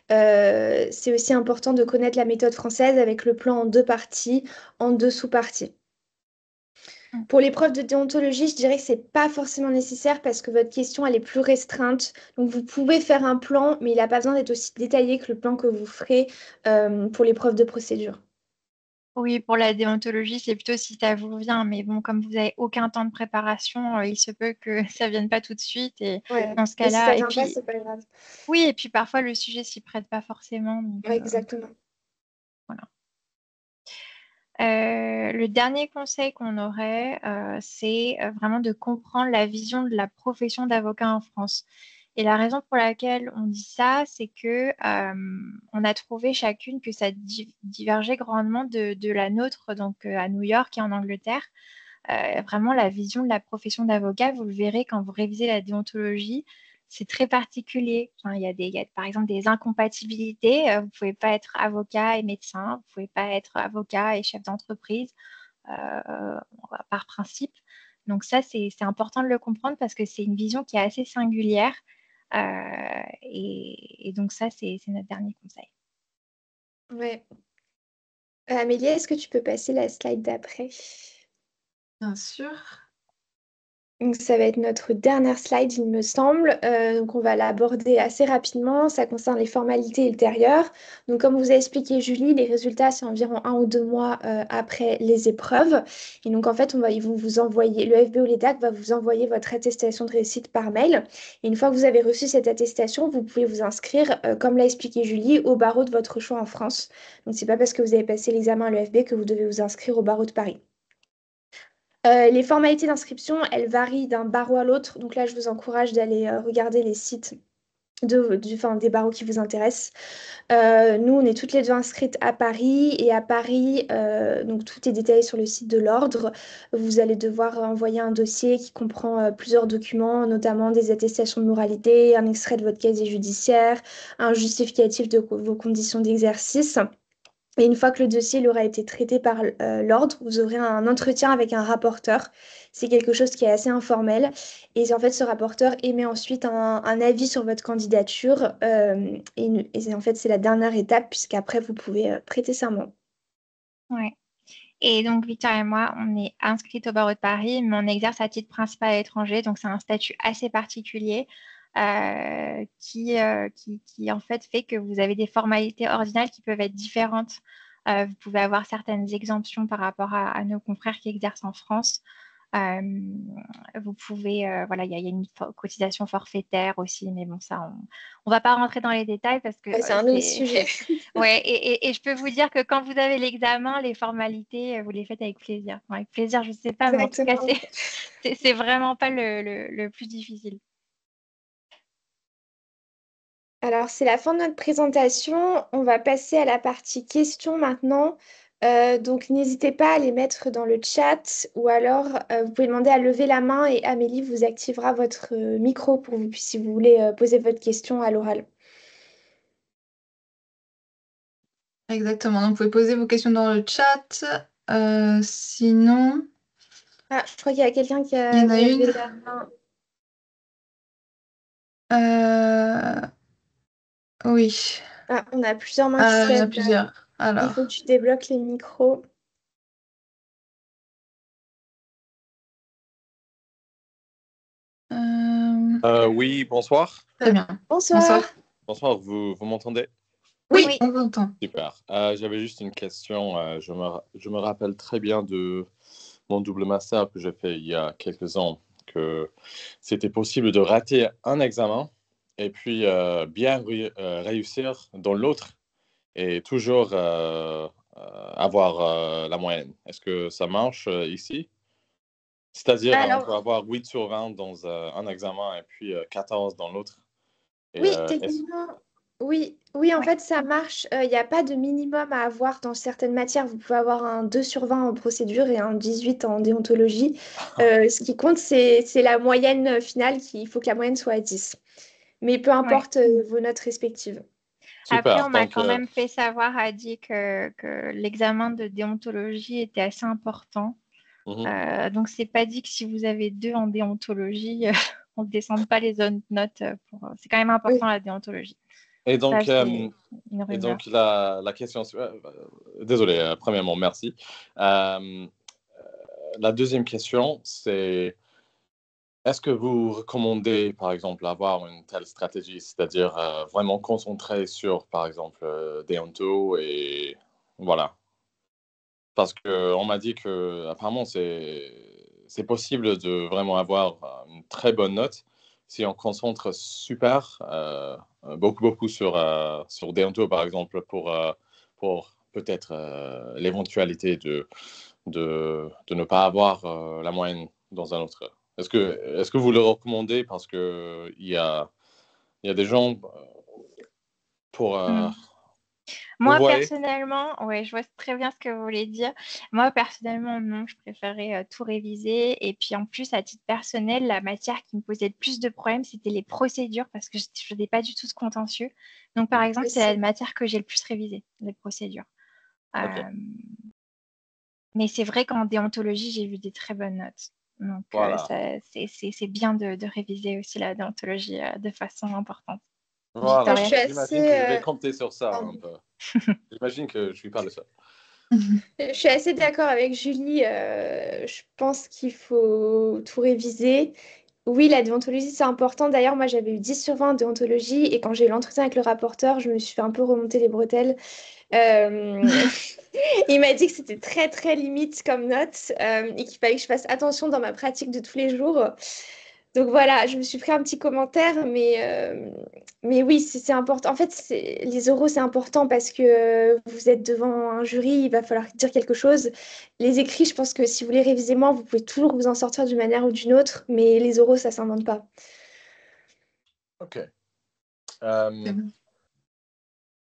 c'est aussi important de connaître la méthode française avec le plan en deux parties, en deux sous-parties. Pour l'épreuve de déontologie, je dirais que c'est pas forcément nécessaire parce que votre question elle est plus restreinte. Donc vous pouvez faire un plan, mais il n'a pas besoin d'être aussi détaillé que le plan que vous ferez pour l'épreuve de procédure. Oui, pour la déontologie, c'est plutôt si ça vous vient, mais bon, comme vous n'avez aucun temps de préparation, il se peut que ça vienne pas tout de suite. Et Ouais. dans ce Et si ça cas-là, et vient pas, puis c'est pas grave. oui, et puis parfois le sujet s'y prête pas forcément. Donc, Ouais, exactement. voilà. Le dernier conseil qu'on aurait, c'est vraiment de comprendre la vision de la profession d'avocat en France. Et la raison pour laquelle on dit ça, c'est que on a trouvé chacune que ça divergeait grandement de la nôtre, donc à New York et en Angleterre. Vraiment, la vision de la profession d'avocat, vous le verrez quand vous révisez la déontologie, c'est très particulier. Enfin, il y a par exemple des incompatibilités. Vous ne pouvez pas être avocat et médecin, vous ne pouvez pas être avocat et chef d'entreprise par principe. Donc ça, c'est important de le comprendre parce que c'est une vision qui est assez singulière. Et donc ça, c'est notre dernier conseil. Ouais. Amélie, est-ce que tu peux passer la slide d'après? Bien sûr. Donc, ça va être notre dernière slide, il me semble. Donc, on va l'aborder assez rapidement. Ça concerne les formalités ultérieures. Donc, comme vous a expliqué Julie, les résultats, c'est environ 1 ou 2 mois après les épreuves. Et donc, en fait, ils vont vous envoyer, le FB ou l'EDAC va vous envoyer votre attestation de réussite par mail. Et une fois que vous avez reçu cette attestation, vous pouvez vous inscrire, comme l'a expliqué Julie, au barreau de votre choix en France. Donc, c'est pas parce que vous avez passé l'examen à l'EFB que vous devez vous inscrire au barreau de Paris. Les formalités d'inscription, elles varient d'un barreau à l'autre. Donc là, je vous encourage d'aller regarder les sites des barreaux qui vous intéressent. Nous, on est toutes les deux inscrites à Paris et à Paris, donc tout est détaillé sur le site de l'ordre. Vous allez devoir envoyer un dossier qui comprend plusieurs documents, notamment des attestations de moralité, un extrait de votre casier judiciaire, un justificatif de vos conditions d'exercice. Et une fois que le dossier il aura été traité par l'ordre, vous aurez un entretien avec un rapporteur. C'est quelque chose qui est assez informel. Et en fait, ce rapporteur émet ensuite un avis sur votre candidature. Et en fait, c'est la dernière étape, puisqu'après, vous pouvez prêter serment. Ouais. Et donc, Victor et moi, on est inscrites au barreau de Paris, mais on exerce à titre principal à l'étranger. Donc, c'est un statut assez particulier qui, en fait que vous avez des formalités ordinales qui peuvent être différentes. Vous pouvez avoir certaines exemptions par rapport à nos confrères qui exercent en France. Vous pouvez, voilà, il y a une cotisation forfaitaire aussi, mais bon, ça, on va pas rentrer dans les détails parce que Ouais, c'est un autre sujet. ouais, et je peux vous dire que quand vous avez l'examen, les formalités, vous les faites avec plaisir. Enfin, avec plaisir, je sais pas, mais en tout cas, Exactement. c'est vraiment pas le plus difficile. Alors, c'est la fin de notre présentation. On va passer à la partie questions maintenant. Donc, n'hésitez pas à les mettre dans le chat ou alors vous pouvez demander à lever la main et Amélie vous activera votre micro pour vous, si vous voulez poser votre question à l'oral. Exactement. Donc, vous pouvez poser vos questions dans le chat. Sinon, Ah, je crois qu'il y a quelqu'un qui il y a en a levé une. la main. Oui. Ah, on a plusieurs mains qui se Il y en a lèvent. plusieurs. Il faut que Alors. tu débloques les micros. Oui, bonsoir. Très bien. Bonsoir. Bonsoir. Bonsoir, vous m'entendez? Oui, Oui, on vous entend. Super. J'avais juste une question. Je me rappelle très bien de mon double master que j'ai fait il y a quelques ans, que c'était possible de rater un examen et puis réussir dans l'autre et toujours avoir la moyenne. Est-ce que ça marche ici? C'est-à-dire, on peut Alors, avoir 8 sur 20 dans un examen et puis 14 dans l'autre. Et, oui, est-ce- techniquement, oui, oui, en oui, fait, ça marche. Il n'y a pas de minimum à avoir dans certaines matières. Vous pouvez avoir un 2 sur 20 en procédure et un 18 en déontologie. Ce qui compte, c'est la moyenne finale. Il faut que la moyenne soit à 10. Mais peu oui. importe vos notes respectives. Après, Super. on m'a quand même fait savoir, a dit que l'examen de déontologie était assez important. Mhm. Donc, c'est pas dit que si vous avez 2 en déontologie, on ne descende pas les autres notes. C'est quand même important Oui. la déontologie. Et Ça, donc, c'est une et rumeur. donc la question, désolé, premièrement, merci. Euh, la deuxième question, c'est est-ce que vous recommandez, par exemple, avoir une telle stratégie, c'est-à-dire vraiment concentrer sur, par exemple, Déonto et voilà. Parce qu'on m'a dit que apparemment c'est possible de vraiment avoir une très bonne note si on concentre super beaucoup sur Déonto par exemple pour peut-être l'éventualité de ne pas avoir la moyenne dans un autre. Est-ce que vous le recommandez parce que il y a des gens pour Mm. vous Moi, voyez? personnellement, ouais, je vois très bien ce que vous voulez dire. Moi, personnellement, non, je préférais tout réviser. Et puis, en plus, à titre personnel, la matière qui me posait le plus de problèmes, c'était les procédures parce que je n'ai pas du tout ce contentieux. Donc, par exemple, c'est la Aussi. matière que j'ai le plus révisée, les procédures. Ok, Euh, mais c'est vrai qu'en déontologie, j'ai vu des très bonnes notes. Donc, voilà. c'est bien de réviser aussi la déontologie de façon importante. Je Voilà, Victoria, suis donc assez, j'imagine que je vais compter sur ça un pardon. peu. J'imagine que je ne suis pas le seul. Je suis assez d'accord avec Julie. Je pense qu'il faut tout réviser. Oui, la déontologie, c'est important. D'ailleurs, moi, j'avais eu 10 sur 20 en déontologie et quand j'ai eu l'entretien avec le rapporteur, je me suis fait un peu remonter les bretelles. Euh, Il m'a dit que c'était très, très limite comme note et qu'il fallait que je fasse attention dans ma pratique de tous les jours. Donc voilà, je me suis pris un petit commentaire, mais oui, c'est important. En fait, les oraux, c'est important parce que vous êtes devant un jury, il va falloir dire quelque chose. Les écrits, je pense que si vous les révisez moins, vous pouvez toujours vous en sortir d'une manière ou d'une autre, mais les oraux, ça s'invente pas. Ok. Euh,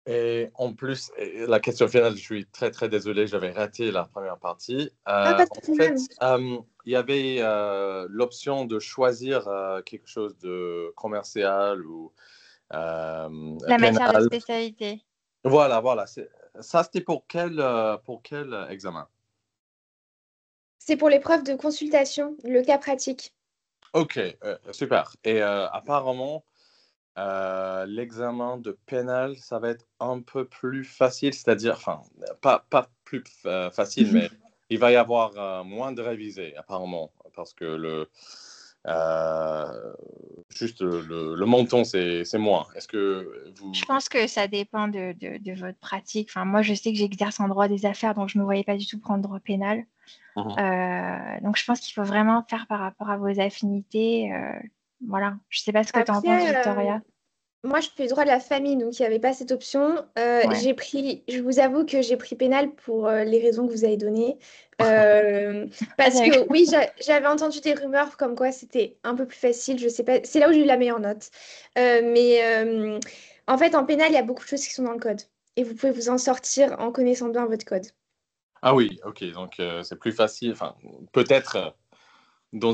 et en plus, la question finale, je suis très très désolé, j'avais raté la première partie. Ah, pas de En problème. fait, il y avait l'option de choisir quelque chose de commercial ou La matière de pénal. spécialité. Voilà. Ça, c'était pour quel examen? C'est pour l'épreuve de consultation, le cas pratique. Ok, super. Et apparemment, l'examen de pénal, ça va être un peu plus facile, c'est-à-dire, enfin, pas plus facile, mais il va y avoir moins de révisés, apparemment, parce que juste le montant, c'est moins. Est-ce que vous... Je pense que ça dépend de votre pratique. Enfin, moi, je sais que j'exerce en droit des affaires, donc je ne me voyais pas du tout prendre droit pénal. Mhm. Donc, je pense qu'il faut vraiment faire par rapport à vos affinités. Voilà. Je ne sais pas ce que tu en penses, Après, Victoria. moi, je fais droit de la famille, donc il n'y avait pas cette option. Ouais. Je vous avoue que j'ai pris pénal pour les raisons que vous avez données. Parce que oui, j'avais entendu des rumeurs comme quoi c'était un peu plus facile. Je sais pas, c'est là où j'ai eu la meilleure note. Mais en fait, en pénal, il y a beaucoup de choses qui sont dans le code. Et vous pouvez vous en sortir en connaissant bien votre code. Ah oui, ok, donc c'est plus facile, enfin, peut-être C'est dans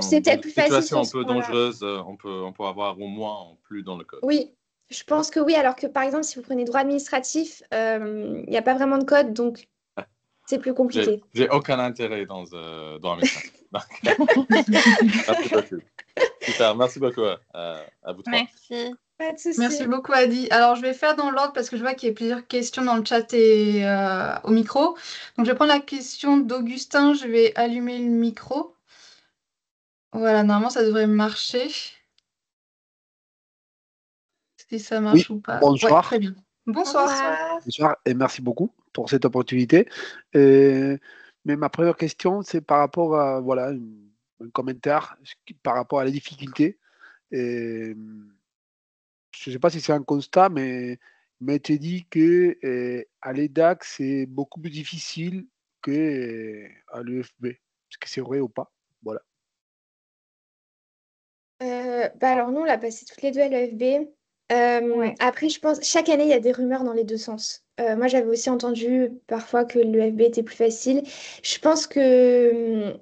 peut-être une plus facile situation sur un ce peu point-là. dangereuse, on peut avoir au moins plus dans le code. Oui, je pense que oui, alors que par exemple, si vous prenez droit administratif, il n'y a pas vraiment de code, donc c'est plus compliqué. J'ai aucun intérêt dans la médecine. Merci beaucoup. Super, merci beaucoup à vous trois. Merci. Pas de Merci souci. beaucoup, Adi. Alors, je vais faire dans l'ordre parce que je vois qu'il y a plusieurs questions dans le chat et au micro. Donc, je vais prendre la question d'Augustin. Je vais allumer le micro. Voilà, normalement, ça devrait marcher. Si ça Oui, marche ou pas. Ouais, bonsoir. très bien. Bonsoir. Bonsoir. Bonsoir et merci beaucoup pour cette opportunité. Euh, mais ma première question, c'est par rapport à voilà, un commentaire par rapport à la difficulté. Je ne sais pas si c'est un constat, mais tu dit que à l'EDAC, c'est beaucoup plus difficile que à l'UFB. Est-ce que c'est vrai ou pas? Voilà. Bah alors nous, on l'a passé toutes les deux à l'EFB. Ouais. Après, je pense, chaque année, il y a des rumeurs dans les deux sens. Moi, j'avais aussi entendu parfois que l'EFB était plus facile. Je pense que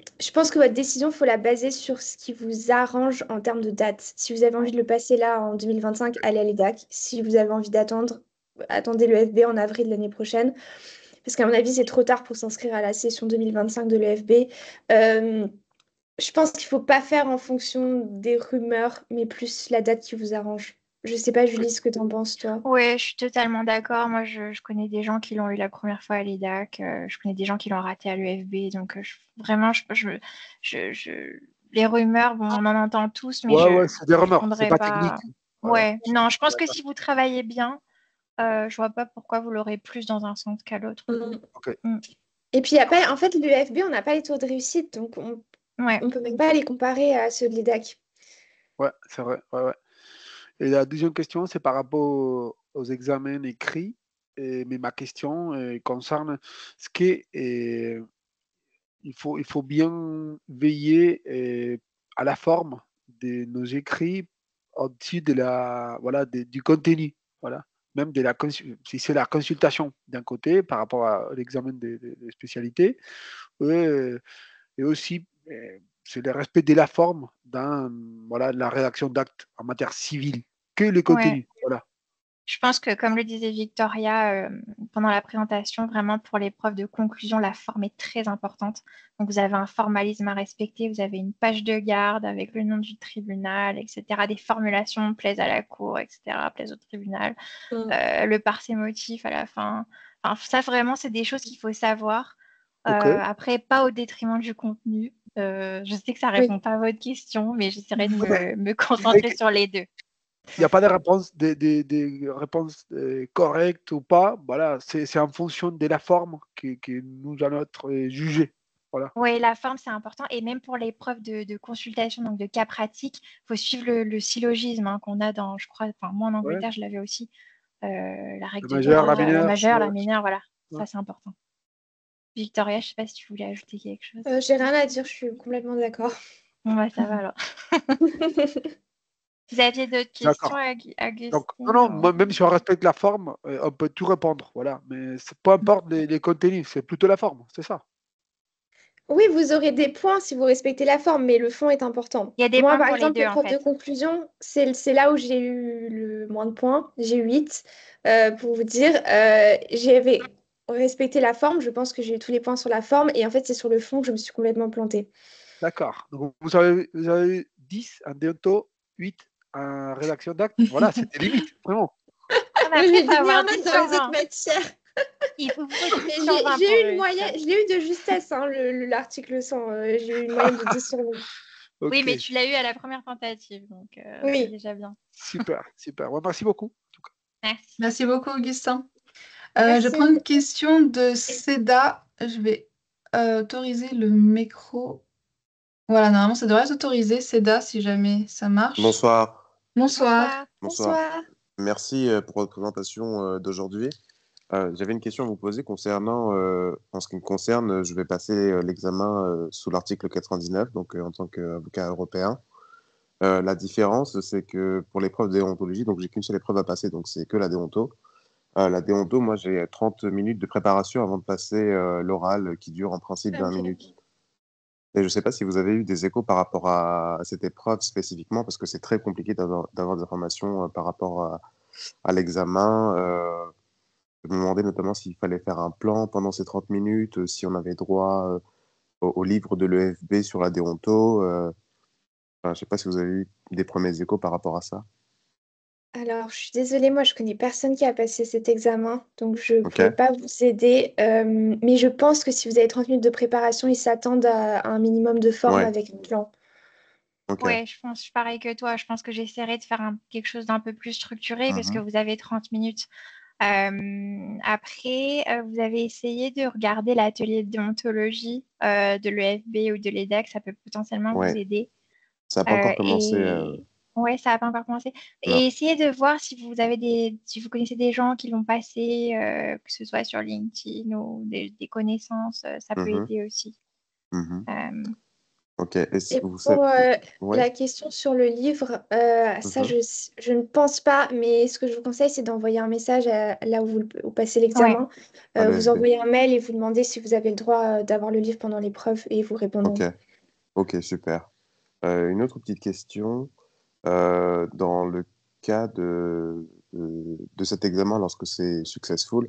votre décision, il faut la baser sur ce qui vous arrange en termes de date. Si vous avez envie de le passer là en 2025, allez à l'EDAC. Si vous avez envie d'attendre, attendez l'EFB en avril de l'année prochaine. Parce qu'à mon avis, c'est trop tard pour s'inscrire à la session 2025 de l'EFB. Je pense qu'il faut pas faire en fonction des rumeurs, mais plus la date qui vous arrange. Je sais pas, Julie, ce que t'en penses, toi. Ouais, je suis totalement d'accord. Moi, je connais des gens qui l'ont eu la première fois à l'EDAC. Je connais des gens qui l'ont raté à l'UFB. Donc, vraiment, les rumeurs, bon, on en entend tous, mais Ouais, ouais, je c'est des ne rumeurs, c'est prendrai pas technique. pas. Voilà. Ouais, non, je pense que si vous travaillez bien, je vois pas pourquoi vous l'aurez plus dans un sens qu'à l'autre. Mm. Ok. Mm. Et puis après, en fait, l'UFB, on n'a pas les taux de réussite, donc Ouais. on peut même pas les comparer à ceux de l'EDAC. Ouais, c'est vrai. Ouais, ouais. Et la deuxième question, c'est par rapport aux examens écrits. Mais ma question concerne ce que il faut bien veiller à la forme de nos écrits au-dessus de voilà, du contenu. Voilà. Même si c'est la consultation d'un côté par rapport à l'examen de spécialité, euh, et aussi c'est le respect de la forme dans voilà, la rédaction d'actes en matière civile que le Ouais. contenu. Voilà. Je pense que, comme le disait Victoria pendant la présentation, vraiment pour l'épreuve de conclusion, la forme est très importante. Donc, vous avez un formalisme à respecter, vous avez une page de garde avec le nom du tribunal, etc., des formulations plaisent à la cour, etc., plaisent au tribunal, Mm. le parsémotif à la fin. Enfin, ça, vraiment, c'est des choses qu'il faut savoir. OK. Après, pas au détriment du contenu. Je sais que ça Oui. répond pas à votre question, mais j'essaierai de Ouais, mais me je dirais concentrer qu'il sur les deux. n'y a pas de réponse, des réponses correctes ou pas. Voilà, c'est en fonction de la forme que nous allons être jugés. Voilà. Oui, la forme, c'est important. Et même pour l'épreuve de consultation, donc de cas pratique, il faut suivre le syllogisme qu'on a dans, je crois, enfin, moi en Ouais. Angleterre, je l'avais aussi, la règle Le de majeur, la droit, la mineure. majeure, la Ouais. mineure, voilà. Ouais. Ça, c'est important. Victoria, je ne sais pas si tu voulais ajouter quelque chose. J'ai rien à dire, je suis complètement d'accord. Bon, bah, ça va alors. Vous aviez d'autres questions, D'accord. Augustine? Donc, non, même si on respecte la forme, on peut tout répondre. Voilà. Mais peu importe les contenus, c'est plutôt la forme, c'est ça. Oui, vous aurez des points si vous respectez la forme, mais le fond est important. Il y a des Moi, points par pour les exemple, deux, en l'épreuve de fait. conclusion, c'est là où j'ai eu le moins de points. J'ai eu 8. Pour vous dire, j'avais respecté la forme. Je pense que j'ai eu tous les points sur la forme. Et en fait, c'est sur le fond que je me suis complètement plantée. D'accord. Donc, vous avez 10 en déonto, 8 en rédaction d'actes. Voilà, c'était limite, vraiment. Ah, mais Oui, après, j'ai il faut des avoir meilleures 10 notes dans sur les autres 20. matières. Il faut 10 Mais sur 20 j'ai pour eu une réussir. moyenne, je l'ai eu de justesse, hein, l'article 100. J'ai eu une moyenne de 10 sur 20. Oui, mais Ok, tu l'as eu à la première tentative, donc c'est Oui. déjà bien. super, super. Ouais, merci beaucoup. Merci. Merci beaucoup, Augustin. Je Merci. prends une question de Seda. Je vais autoriser le micro. Voilà, normalement, ça devrait s'autoriser, Seda, si jamais ça marche. Bonsoir. Bonsoir. Bonsoir. Bonsoir. Bonsoir. Merci pour votre présentation d'aujourd'hui. J'avais une question à vous poser concernant, en ce qui me concerne, je vais passer l'examen sous l'article 99, donc en tant qu'avocat européen. La différence, c'est que pour l'épreuve de déontologie, donc j'ai qu'une seule épreuve à passer, donc c'est que la déonto. La déonto, moi j'ai 30 minutes de préparation avant de passer l'oral qui dure en principe 20 Ok. minutes. Et je ne sais pas si vous avez eu des échos par rapport à cette épreuve spécifiquement, parce que c'est très compliqué d'avoir des informations par rapport à l'examen. Je me demandais notamment s'il fallait faire un plan pendant ces 30 minutes, si on avait droit au livre de l'EFB sur la déonto. Enfin, je ne sais pas si vous avez eu des premiers échos par rapport à ça. Alors, je suis désolée, moi, je connais personne qui a passé cet examen, donc je ne Ok, pourrais pas vous aider. Mais je pense que si vous avez 30 minutes de préparation, ils s'attendent à un minimum de forme ouais, avec un plan. ok. Ouais, je suis pareil que toi. Je pense que j'essaierai de faire quelque chose d'un peu plus structuré parce que Mhm. vous avez 30 minutes. Après, vous avez essayé de regarder l'atelier de déontologie de l'EFB ou de l'EDEC. Ça peut potentiellement vous Ouais, aider. ça n'a pas encore commencé. Et ouais, ça n'a pas encore commencé. Non, Et essayez de voir si vous avez si vous connaissez des gens qui l'ont passé, que ce soit sur LinkedIn ou des connaissances, ça peut Mhm. aider aussi. Mhm. Euh, Ok, et Et vous savez. pour Ouais. la question sur le livre, ça, Mhm. je ne pense pas, mais ce que je vous conseille, c'est d'envoyer un message là où vous passez ouais. l'examen. À Vous l'EFB. envoyez un mail et vous demandez si vous avez le droit d'avoir le livre pendant l'épreuve et ils vous Ok, répondront. ok, super. Une autre petite question. Dans le cas de cet examen, lorsque c'est successful,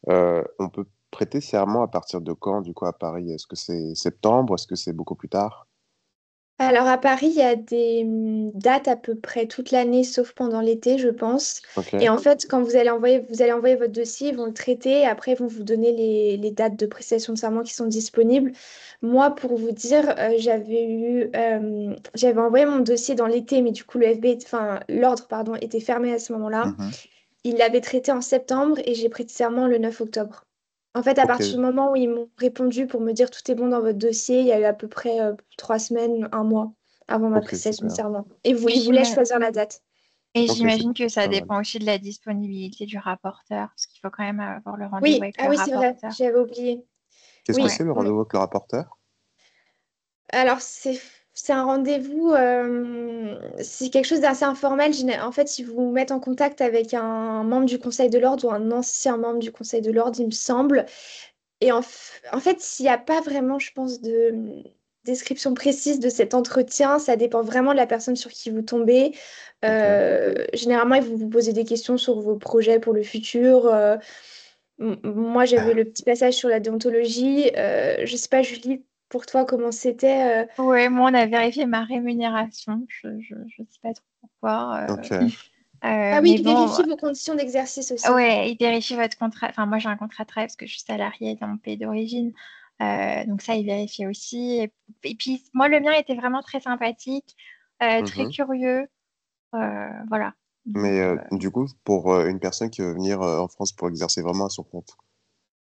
on peut prêter serment à partir de quand, du coup, à Paris? Est-ce que c'est septembre? Est-ce que c'est beaucoup plus tard? Alors à Paris, il y a des dates à peu près toute l'année, sauf pendant l'été, je pense. Ok, Et en fait, quand vous allez envoyer votre dossier, ils vont le traiter et après, ils vont vous donner les dates de prestation de serment qui sont disponibles. Moi, pour vous dire, j'avais envoyé mon dossier dans l'été, mais du coup, l'ordre, pardon, était fermé à ce moment-là. mhm. Ils l'avaient traité en septembre et j'ai prêté serment le 9 octobre. En fait, à Ok, partir du moment où ils m'ont répondu pour me dire tout est bon dans votre dossier, il y a eu à peu près 3 semaines, un mois avant ma ok, prestation de super. serment. Et ils voulaient J'ima- choisir la date. Et Ok, j'imagine que c'est ça pas mal. dépend aussi de la disponibilité du rapporteur, parce qu'il faut quand même avoir le rendez-vous Oui, avec ah le oui, c'est vrai, rapporteur. j'avais oublié. Qu'est-ce que Oui, Ouais. c'est le rendez-vous avec le rapporteur? alors c'est un rendez-vous, c'est quelque chose d'assez informel. En fait, ils vous mettent en contact avec un membre du Conseil de l'Ordre ou un ancien membre du Conseil de l'Ordre, il me semble. Et en fait, il n'y a pas vraiment, je pense, de description précise de cet entretien. Ça dépend vraiment de la personne sur qui vous tombez. Ok, Généralement, ils vont vous poser des questions sur vos projets pour le futur. Moi, j'avais le petit passage sur la déontologie. Je ne sais pas, Julie, pour toi, comment c'était Ouais, moi, on a vérifié ma rémunération. Je sais pas trop pourquoi. ok, Ah oui, Mais ils bon, vérifient vos conditions d'exercice aussi. ouais, ils vérifient votre contrat. Enfin, moi, j'ai un contrat de travail parce que je suis salariée dans mon pays d'origine. Donc ça, ils vérifient aussi. Et puis, moi, le mien était vraiment très sympathique, très mhm. curieux. Voilà. Donc, Mais du coup, pour une personne qui veut venir en France pour exercer vraiment à son compte,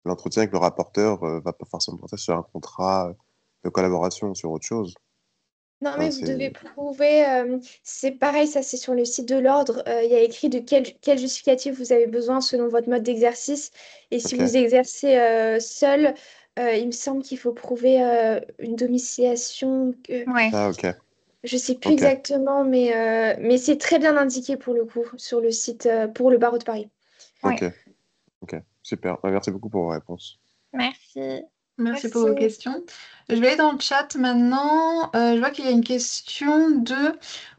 l'entretien avec le rapporteur va pas forcément porter sur un contrat de collaboration ou sur autre chose. Non, Enfin, mais vous devez c'est... prouver, c'est pareil, ça c'est sur le site de l'ordre, il y a écrit de quel justificatif vous avez besoin selon votre mode d'exercice. Et si Ok, vous exercez seul, il me semble qu'il faut prouver une domiciliation. ouais. ah ok, Je sais plus Ok, exactement, mais c'est très bien indiqué pour le coup sur le site pour le barreau de Paris. Oui, ok, ok. Super. Bah, merci beaucoup pour vos réponses. merci. Merci pour vos Merci. questions. Je vais aller dans le chat maintenant. Je vois qu'il y a une question de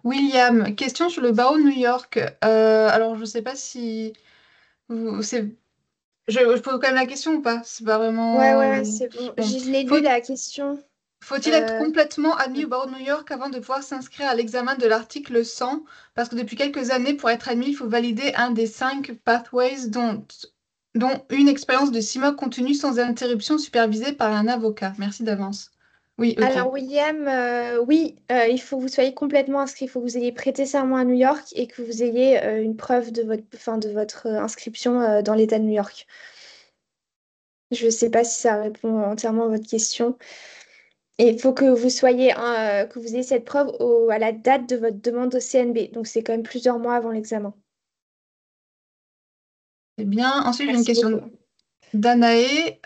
William. Question sur le barreau de New York. Alors, je ne sais pas si c'est. Je pose quand même la question ou pas? C'est pas Ouais, vraiment. ouais, c'est bon. Bon. Je l'ai lu Faut- la question. Faut-il être Euh, complètement admis au barreau de New York avant de pouvoir s'inscrire à l'examen de l'article 100? Parce que depuis quelques années, pour être admis, il faut valider un des 5 pathways dont une expérience de 6 mois continue sans interruption supervisée par un avocat. Merci d'avance. Oui, ok. Alors, William, oui, il faut que vous soyez complètement inscrit. Il faut que vous ayez prêté serment à New York et que vous ayez une preuve de votre inscription dans l'État de New York. Je ne sais pas si ça répond entièrement à votre question. Et il faut que vous soyez, que vous ayez cette preuve à la date de votre demande au CNB. Donc, c'est quand même plusieurs mois avant l'examen. C'est bien. Ensuite, j'ai une Merci beaucoup. question d'Anaé.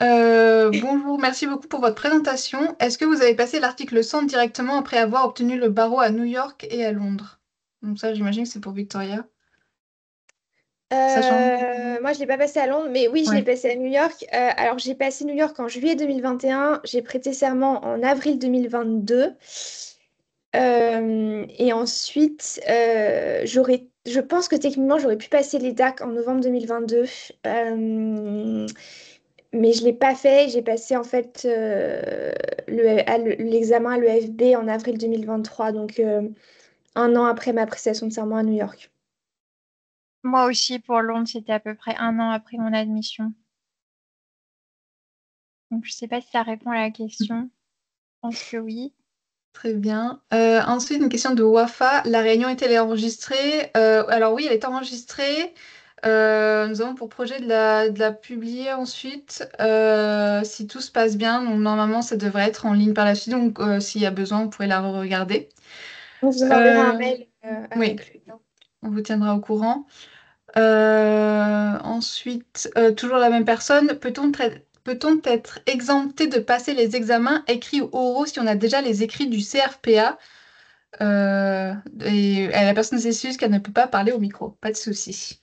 Bonjour, merci beaucoup pour votre présentation. Est-ce que vous avez passé l'article 100 directement après avoir obtenu le barreau à New York et à Londres? Donc ça, j'imagine que c'est pour Victoria. Sachant... Moi, je ne l'ai pas passé à Londres, mais oui, je l'ai Ouais. passé à New York. Alors, j'ai passé New York en juillet 2021. J'ai prêté serment en avril 2022. Et ensuite, je pense que techniquement, j'aurais pu passer les DAC en novembre 2022. Mais je ne l'ai pas fait. J'ai passé en fait l'examen à l'EFB en avril 2023, donc un an après ma prestation de serment à New York. Moi aussi, pour Londres, c'était à peu près un an après mon admission. Donc, je sais pas si ça répond à la question. Je pense que oui. Très bien. Ensuite, une question de Wafa. La réunion est-elle enregistrée? Alors oui, elle est enregistrée. Nous avons pour projet de la publier ensuite, si tout se passe bien. Donc normalement, ça devrait être en ligne par la suite. Donc s'il y a besoin, vous pourrez la regarder. On vous enverra un mail Oui, avec le lien. on vous tiendra au courant. Ensuite, toujours la même personne. Peut-on être exempté de passer les examens écrits ou oraux si on a déjà les écrits du CRPA? Et la personne s'excuse qu'elle ne peut pas parler au micro. Pas de souci.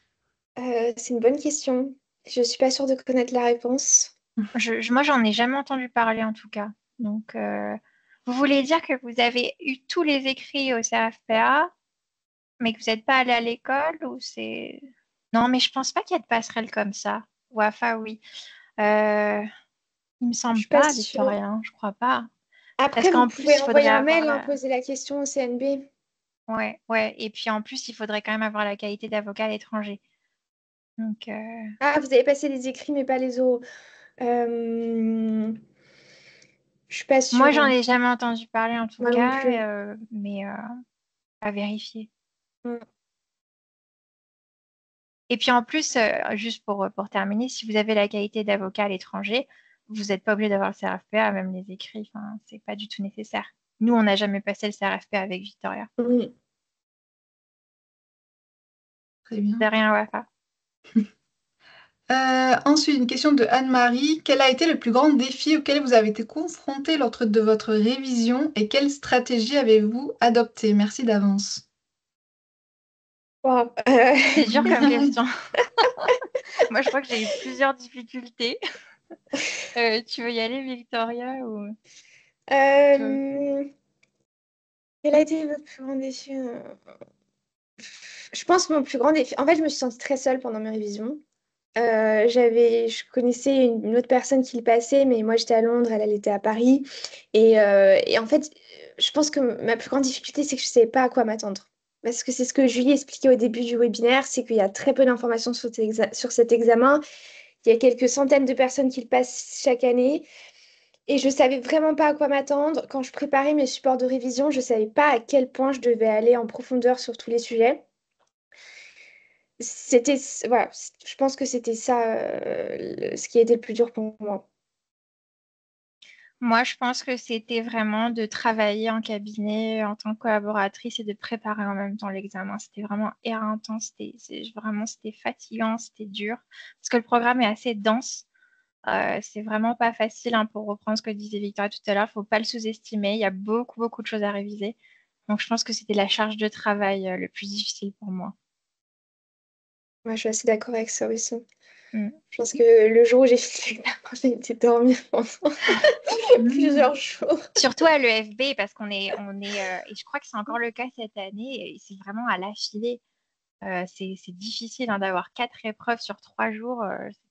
C'est une bonne question. Je suis pas sûre de connaître la réponse. Moi, j'en ai jamais entendu parler en tout cas. Donc, vous voulez dire que vous avez eu tous les écrits au CRFPA, mais que vous n'êtes pas allé à l'école ou c'est... Non, mais je pense pas qu'il y ait de passerelle comme ça. Wafa, oui. Euh, il me Je semble suis pas pas, sûre. Victoria, hein, je crois pas. Parce Après, vous qu'en plus, pouvez il envoyer faudrait un avoir mail, hein, la... poser la question au CNB. Ouais, ouais. Et puis en plus, il faudrait quand même avoir la qualité d'avocat à l'étranger. Donc, Ah, vous avez passé les écrits, mais pas les oraux. Je suis pas moi, sûre, j'en hein. ai jamais entendu parler en tout Moi non plus. cas, mais à vérifier. Mm. Et puis en plus, juste pour terminer, si vous avez la qualité d'avocat à l'étranger, vous n'êtes pas obligé d'avoir le CRFPA, même les écrits, enfin, c'est pas du tout nécessaire. Nous, on n'a jamais passé le CRFPA avec Victoria. Mm. Très bien. De rien, Wafa. Ensuite, une question de Anne-Marie. Quel a été le plus grand défi auquel vous avez été confronté lors de votre révision et quelle stratégie avez-vous adoptée? Merci d'avance. Wow. C'est dur comme question. Moi, je crois que j'ai eu plusieurs difficultés. Tu veux y aller, Victoria, ou tu veux- Euh, Quel a été votre plus grand défi? Je pense que mon plus grand défi. En fait, je me suis sentie très seule pendant mes révisions. Je connaissais une autre personne qui le passait, mais moi j'étais à Londres, elle était à Paris. Et en fait, je pense que ma plus grande difficulté, c'est que je ne savais pas à quoi m'attendre. Parce que c'est ce que Julie expliquait au début du webinaire, c'est qu'il y a très peu d'informations sur cet examen. Il y a quelques centaines de personnes qui le passent chaque année. Et je ne savais vraiment pas à quoi m'attendre. Quand je préparais mes supports de révision, je ne savais pas à quel point je devais aller en profondeur sur tous les sujets. C'était, voilà, je pense que c'était ça, ce qui a été le plus dur pour moi. Moi, je pense que c'était vraiment de travailler en cabinet en tant que collaboratrice et de préparer en même temps l'examen. C'était vraiment éreintant, c'était fatigant, c'était dur. Parce que le programme est assez dense. C'est vraiment pas facile, hein, pour reprendre ce que disait Victoria tout à l'heure. Faut pas le sous-estimer. Il y a beaucoup, beaucoup de choses à réviser. Donc, je pense que c'était la charge de travail le plus difficile pour moi. Moi, je suis assez d'accord avec ça aussi. Mm. Je pense que le jour où j'ai fini l'examen, j'ai été dormir pendant plusieurs jours. Surtout à l'EFB, parce et je crois que c'est encore le cas cette année, et c'est vraiment à l'affilée. C'est difficile hein, d'avoir 4 épreuves sur 3 jours.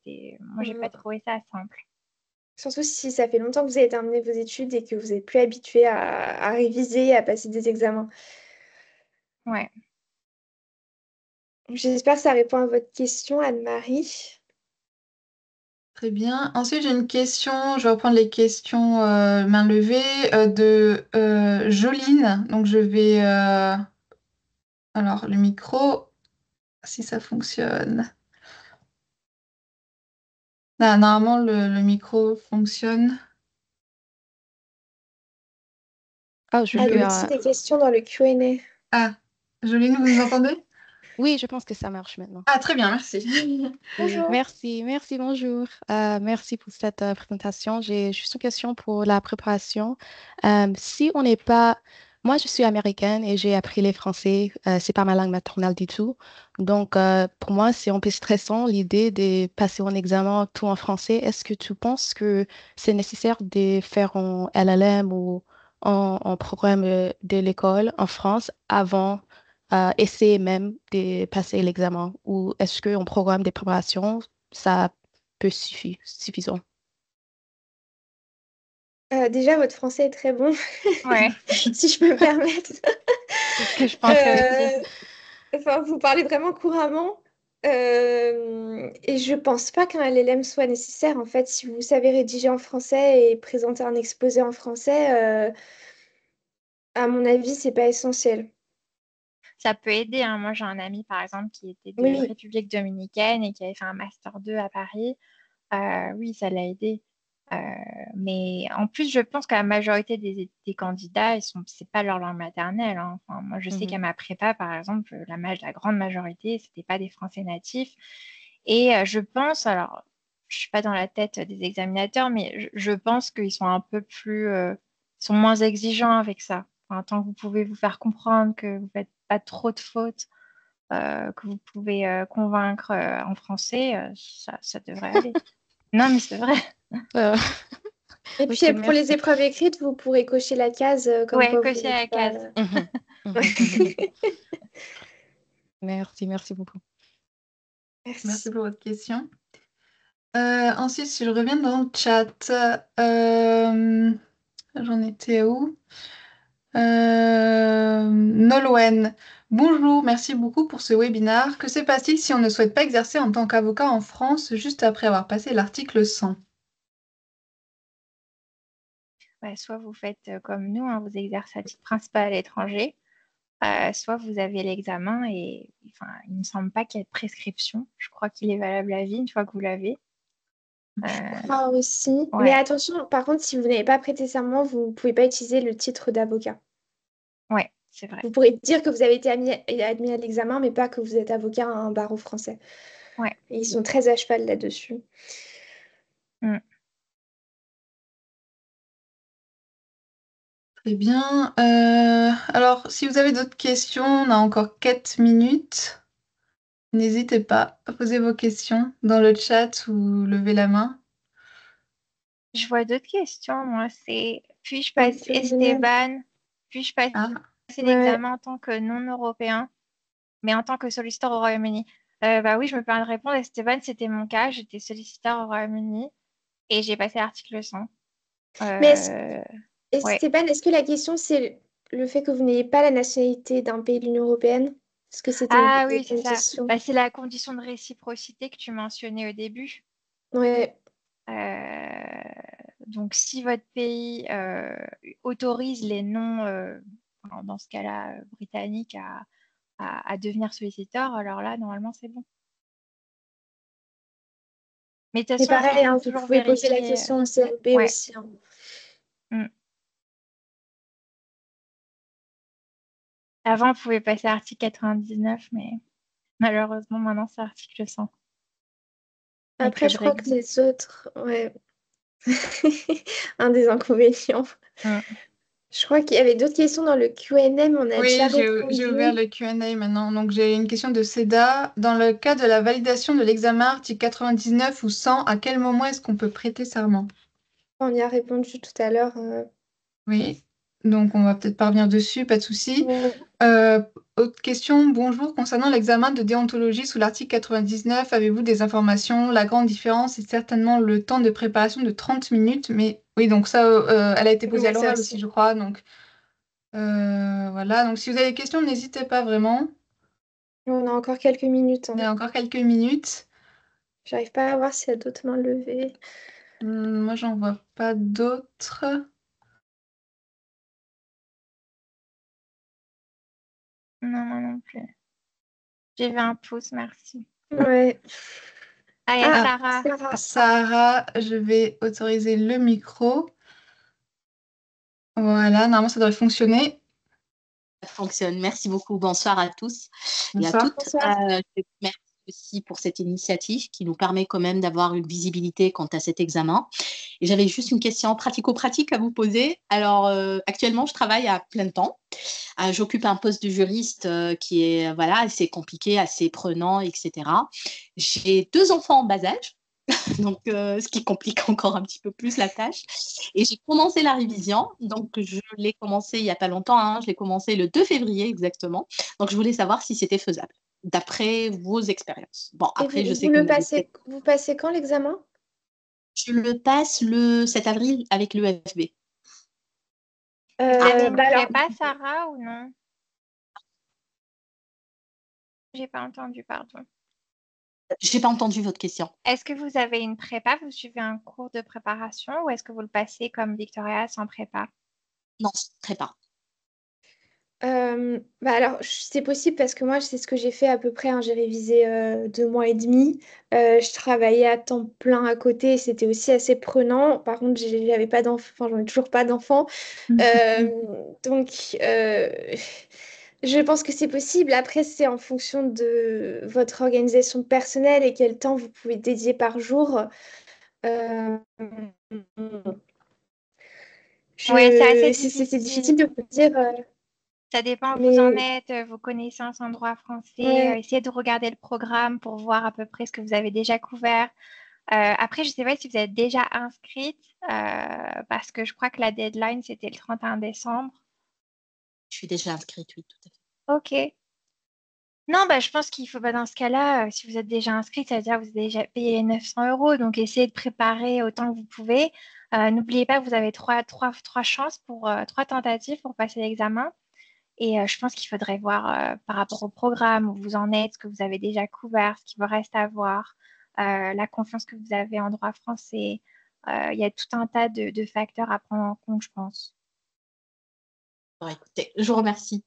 Moi, j'ai pas trouvé ça simple. Surtout si ça fait longtemps que vous avez terminé vos études et que vous n'êtes plus habitué à réviser, à passer des examens. Ouais. J'espère que ça répond à votre question, Anne-Marie. Très bien. Ensuite, j'ai une question. Je vais reprendre les questions main levée de Joline. Donc, je vais. Alors, le micro, si ça fonctionne. Ah, normalement, le micro fonctionne. Oh, je Ah, il y peux. a aussi des questions dans le Q&A. Ah, Joline, vous nous entendez? Oui, je pense que ça marche maintenant. Ah, très bien, merci. Oui, Bonjour. merci, bonjour. Merci pour cette présentation. J'ai juste une question pour la préparation. Si on n'est pas... Moi, je suis américaine et j'ai appris les français. C'est pas ma langue maternelle du tout. Donc, pour moi, c'est un peu stressant l'idée de passer un examen tout en français. Est-ce que tu penses que c'est nécessaire de faire un LLM ou un programme de l'école en France avant essayer même de passer l'examen ou est-ce qu'un programme de préparation, ça peut suffisant? Déjà, votre français est très bon, Ouais, si je peux me permettre. c'est ce que je pensais aussi. Enfin, vous parlez vraiment couramment. Et je pense pas qu'un LLM soit nécessaire. En fait, si vous savez rédiger en français et présenter un exposé en français, à mon avis, c'est pas essentiel. Ça peut aider. Hein. Moi, j'ai un ami, par exemple, qui était de Oui. République dominicaine et qui avait fait un Master 2 à Paris. Oui, ça l'a aidé. Euh, mais en plus, je pense que la majorité des candidats, c'est pas leur langue maternelle. Hein. Enfin, moi, je sais qu'à Mhm. ma prépa, par exemple, la grande majorité, c'était pas des Français natifs. Et je pense, alors, je suis pas dans la tête des examinateurs, mais je pense qu'ils sont un peu plus, ils sont moins exigeants avec ça. Enfin, tant que vous pouvez vous faire comprendre que vous faites pas trop de fautes, que vous pouvez convaincre en français, ça devrait aller. Non, mais c'est vrai. Euh, Et ok, puis pour les merci. épreuves écrites, vous pourrez cocher la case comme Ouais, quoi vous cocher à n'êtes la pas. case. Mhm, mhm, mhm. Merci beaucoup. Merci Merci. pour votre question. Ensuite, si je reviens dans le chat, j'en étais où? Nolwenn. Bonjour, merci beaucoup pour ce webinaire. Que se passe-t-il si on ne souhaite pas exercer en tant qu'avocat en France juste après avoir passé l'article 100? Ouais, soit vous faites comme nous, hein, vous exercez à titre principal à l'étranger, soit vous avez l'examen et enfin, il ne me semble pas qu'il y ait de prescription. Je crois qu'il est valable à vie une fois que vous l'avez. Je crois aussi. Mais Ouais, attention, par contre, si vous n'avez pas prêté serment, vous ne pouvez pas utiliser le titre d'avocat. ouais, c'est vrai. Vous pourrez dire que vous avez été admis à l'examen, mais pas que vous êtes avocat à un barreau français. Ouais. Et ils sont très à cheval là-dessus. Mm. Très bien. Alors, si vous avez d'autres questions, on a encore 4 minutes. N'hésitez pas à poser vos questions dans le chat ou lever la main. Je vois d'autres questions, moi. C'est puis-je Oui, passer c'est génial. Esteban, puis-je passer Ah, Ouais. l'examen en tant que non-européen, mais en tant que solliciteur au Royaume-Uni? Bah oui, je me permets de répondre. Esteban, c'était mon cas. J'étais solliciteur au Royaume-Uni et j'ai passé l'article 100. Mais Ouais. Stéphane, est-ce que la question, c'est le fait que vous n'ayez pas la nationalité d'un pays de l'Union européenne? Est-ce que c'était une Ah des oui, c'est ça. conditions? Bah, c'est la condition de réciprocité que tu mentionnais au début. Ouais. Euh, donc, si votre pays autorise les non, dans ce cas-là, britanniques à devenir solliciteur, alors là, normalement, c'est bon. Mais de toute Mais façon, il pareil, faut hein, vous toujours pouvez poser la vérifier. question au CNP Ouais. aussi, hein. Mm. Avant, on pouvait passer à l'article 99, mais malheureusement, maintenant, c'est article 100 avec Après, le je crois que Brexit. les autres, ouais. Un des inconvénients. Mm. Je crois qu'il y avait d'autres questions dans le Q&A, mais on a déjà Oui, j'ai ouvert répondu. le Q&A maintenant. Donc, j'ai une question de Seda. Dans le cas de la validation de l'examen article 99 ou 100, à quel moment est-ce qu'on peut prêter serment? On y a répondu tout à l'heure. Oui, donc on va peut-être pas revenir dessus, pas de souci. Ouais. Euh, Autre question, bonjour. Concernant l'examen de déontologie sous l'article 99, avez-vous des informations? La grande différence est certainement le temps de préparation de 30 minutes, mais oui, donc ça, elle a été posée à Ouais, ça l'oral aussi, aussi. je crois. Donc voilà, donc si vous avez des questions, n'hésitez pas vraiment. On a encore quelques minutes, Il y hein. a encore quelques minutes. J'arrive pas à voir s'il y a d'autres mains levées. Moi, j'en vois pas d'autres. Non, moi non plus. J'ai vu un pouce, merci. Ouais. Ah, il y a Ah, Sarah. Sarah. Sarah, je vais autoriser le micro. Voilà, normalement, ça devrait fonctionner. Ça fonctionne. Merci beaucoup. Bonsoir à tous et à Bonsoir. toutes. Bonsoir. Merci aussi pour cette initiative qui nous permet quand même d'avoir une visibilité quant à cet examen. Et j'avais juste une question pratico-pratique à vous poser. Alors, actuellement, je travaille à plein temps. J'occupe un poste de juriste qui est voilà, assez compliqué, assez prenant, etc. J'ai 2 enfants en bas âge. Donc, ce qui complique encore un petit peu plus la tâche. Et j'ai commencé la révision, donc je l'ai commencé il n'y a pas longtemps, hein, je l'ai commencé le 2 février exactement. Donc, je voulais savoir si c'était faisable, d'après vos expériences. Bon, Et après, je vous sais que le passez, vous passez quand l'examen? je le passe le 7 avril avec l'EFB. Vous avez une Bah alors, prépa, Sarah, ou non? J'ai pas entendu, pardon. Je n'ai pas entendu votre question. Est-ce que vous avez une prépa? Vous suivez un cours de préparation ou est-ce que vous le passez comme Victoria sans prépa? Non, très pas. bah alors, c'est possible parce que moi, c'est ce que j'ai fait à peu près, hein. J'ai révisé 2 mois et demi. Je travaillais à temps plein à côté. C'était aussi assez prenant. Par contre, j'avais pas d'enfants. Enfin, j'en ai toujours pas d'enfants. Euh, donc, je pense que c'est possible. Après, c'est en fonction de votre organisation personnelle et quel temps vous pouvez dédier par jour. Euh, Oui, c'est assez c'est difficile. difficile de vous dire, Ça dépend où vous en mais êtes, vos connaissances en droit français. ouais. Essayez de regarder le programme pour voir à peu près ce que vous avez déjà couvert. Après, je ne sais pas si vous êtes déjà inscrite, parce que je crois que la deadline, c'était le 31 décembre. Je suis déjà inscrite, oui, tout à fait. Ok. Non, bah, je pense qu'il faut, bah, dans ce cas-là, si vous êtes déjà inscrite, ça veut dire que vous avez déjà payé les 900 euros. Donc, essayez de préparer autant que vous pouvez. N'oubliez pas que vous avez trois chances trois tentatives pour passer l'examen. Et je pense qu'il faudrait voir par rapport au programme où vous en êtes, ce que vous avez déjà couvert, ce qu'il vous reste à voir, la confiance que vous avez en droit français. Il y a tout un tas de facteurs à prendre en compte, je pense. Bon, écoutez, je vous remercie.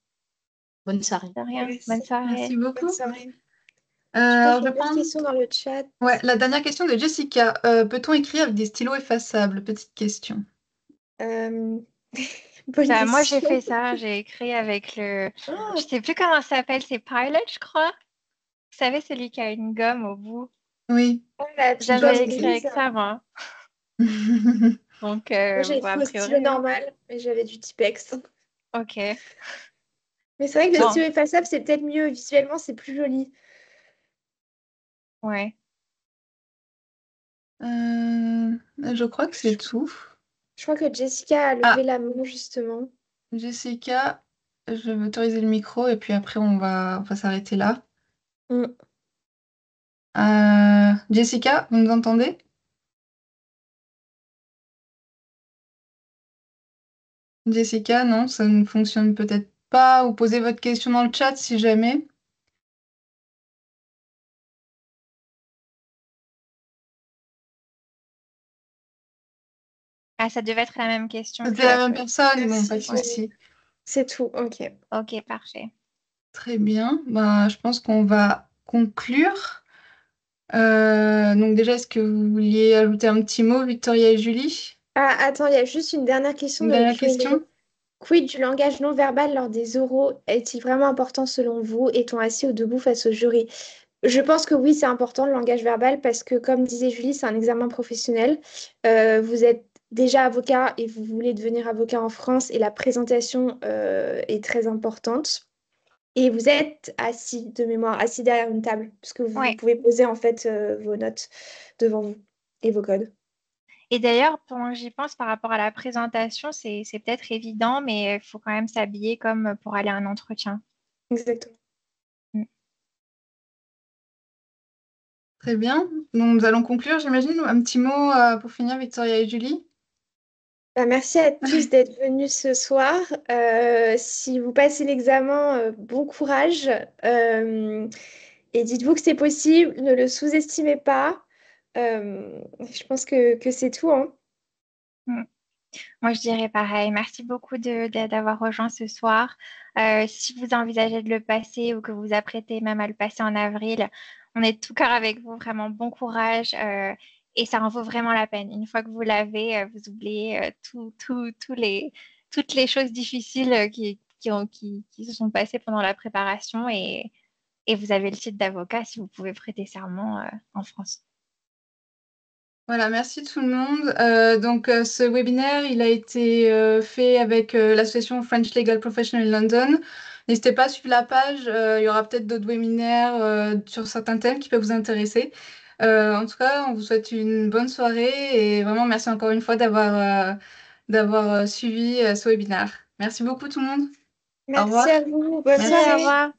Bonne soirée. De rien. Merci. Bonne soirée. Merci beaucoup. Bonne soirée. Je pense Alors, qu'il je y a vais d'autres prendre questions dans le chat. ouais, la dernière question de Jessica. Peut-on écrire avec des stylos effaçables? Petite question. Euh, Bonne Bah, moi, j'ai question. fait ça. J'ai écrit avec le... Ah, Je sais plus comment ça s'appelle. C'est Pilot, je crois. Vous savez, celui qui a une gomme au bout. Oui. la petite J'avais gomme écrit grise. avec ça, moi. Donc, Moi, j'ai bon, écrit a au stylo priori, oui. normal, mais j'avais du Tipex. Ok. Mais c'est vrai que le Bon, stylo effaçable, c'est peut-être mieux. Visuellement, c'est plus joli. ouais. Je crois que c'est tout. Je crois que Jessica a levé Ah, la main, justement. Jessica, je vais autoriser le micro et puis après on va s'arrêter là. Mm. Jessica, vous nous entendez? Jessica, non, ça ne fonctionne peut-être pas. Ou posez votre question dans le chat si jamais. Ah, ça devait être la même question C'était la que même Pauline. personne, bon, pas de Oui, souci. c'est tout. Ok. Ok, parfait. Très bien. Bah, je pense qu'on va conclure. Donc déjà, est-ce que vous vouliez ajouter un petit mot, Victoria et Julie? Ah, attends, il y a juste une dernière question Une dans le dernière Q&A. question? Quid du langage non verbal lors des oraux? Est-il vraiment important selon vous? Est-on assis ou debout face au jury? Je pense que oui, c'est important le langage verbal parce que, comme disait Julie, c'est un examen professionnel. Vous êtes déjà avocat et vous voulez devenir avocat en France et la présentation est très importante. Et vous êtes assis de mémoire, assis derrière une table, parce que vous Ouais. pouvez poser en fait vos notes devant vous et vos codes. Et d'ailleurs, pendant que j'y pense par rapport à la présentation, c'est peut-être évident, mais il faut quand même s'habiller comme pour aller à un entretien. Exactement. Mm. Très bien. Donc, nous allons conclure, j'imagine. Un petit mot pour finir, Victoria et Julie. Bah, merci à tous d'être venus ce soir. Si vous passez l'examen, bon courage. Et dites-vous que c'est possible, ne le sous-estimez pas. Je pense que c'est tout, hein. Mm. Moi, je dirais pareil. Merci beaucoup d'avoir rejoint ce soir. Si vous envisagez de le passer ou que vous vous apprêtez même à le passer en avril, on est de tout cœur avec vous. Vraiment, bon courage. Et ça en vaut vraiment la peine. Une fois que vous l'avez, vous oubliez toutes les choses difficiles qui se sont passées pendant la préparation et vous avez le titre d'avocat si vous pouvez prêter serment en France. Voilà, merci tout le monde. Ce webinaire, il a été fait avec l'association French Legal Professional London. N'hésitez pas à suivre la page. Il y aura peut-être d'autres webinaires sur certains thèmes qui peuvent vous intéresser. En tout cas, on vous souhaite une bonne soirée et vraiment merci encore une fois d'avoir suivi ce webinaire. Merci beaucoup tout le monde. Au Merci revoir. à vous. Bonne Merci, au Merci. soirée. revoir.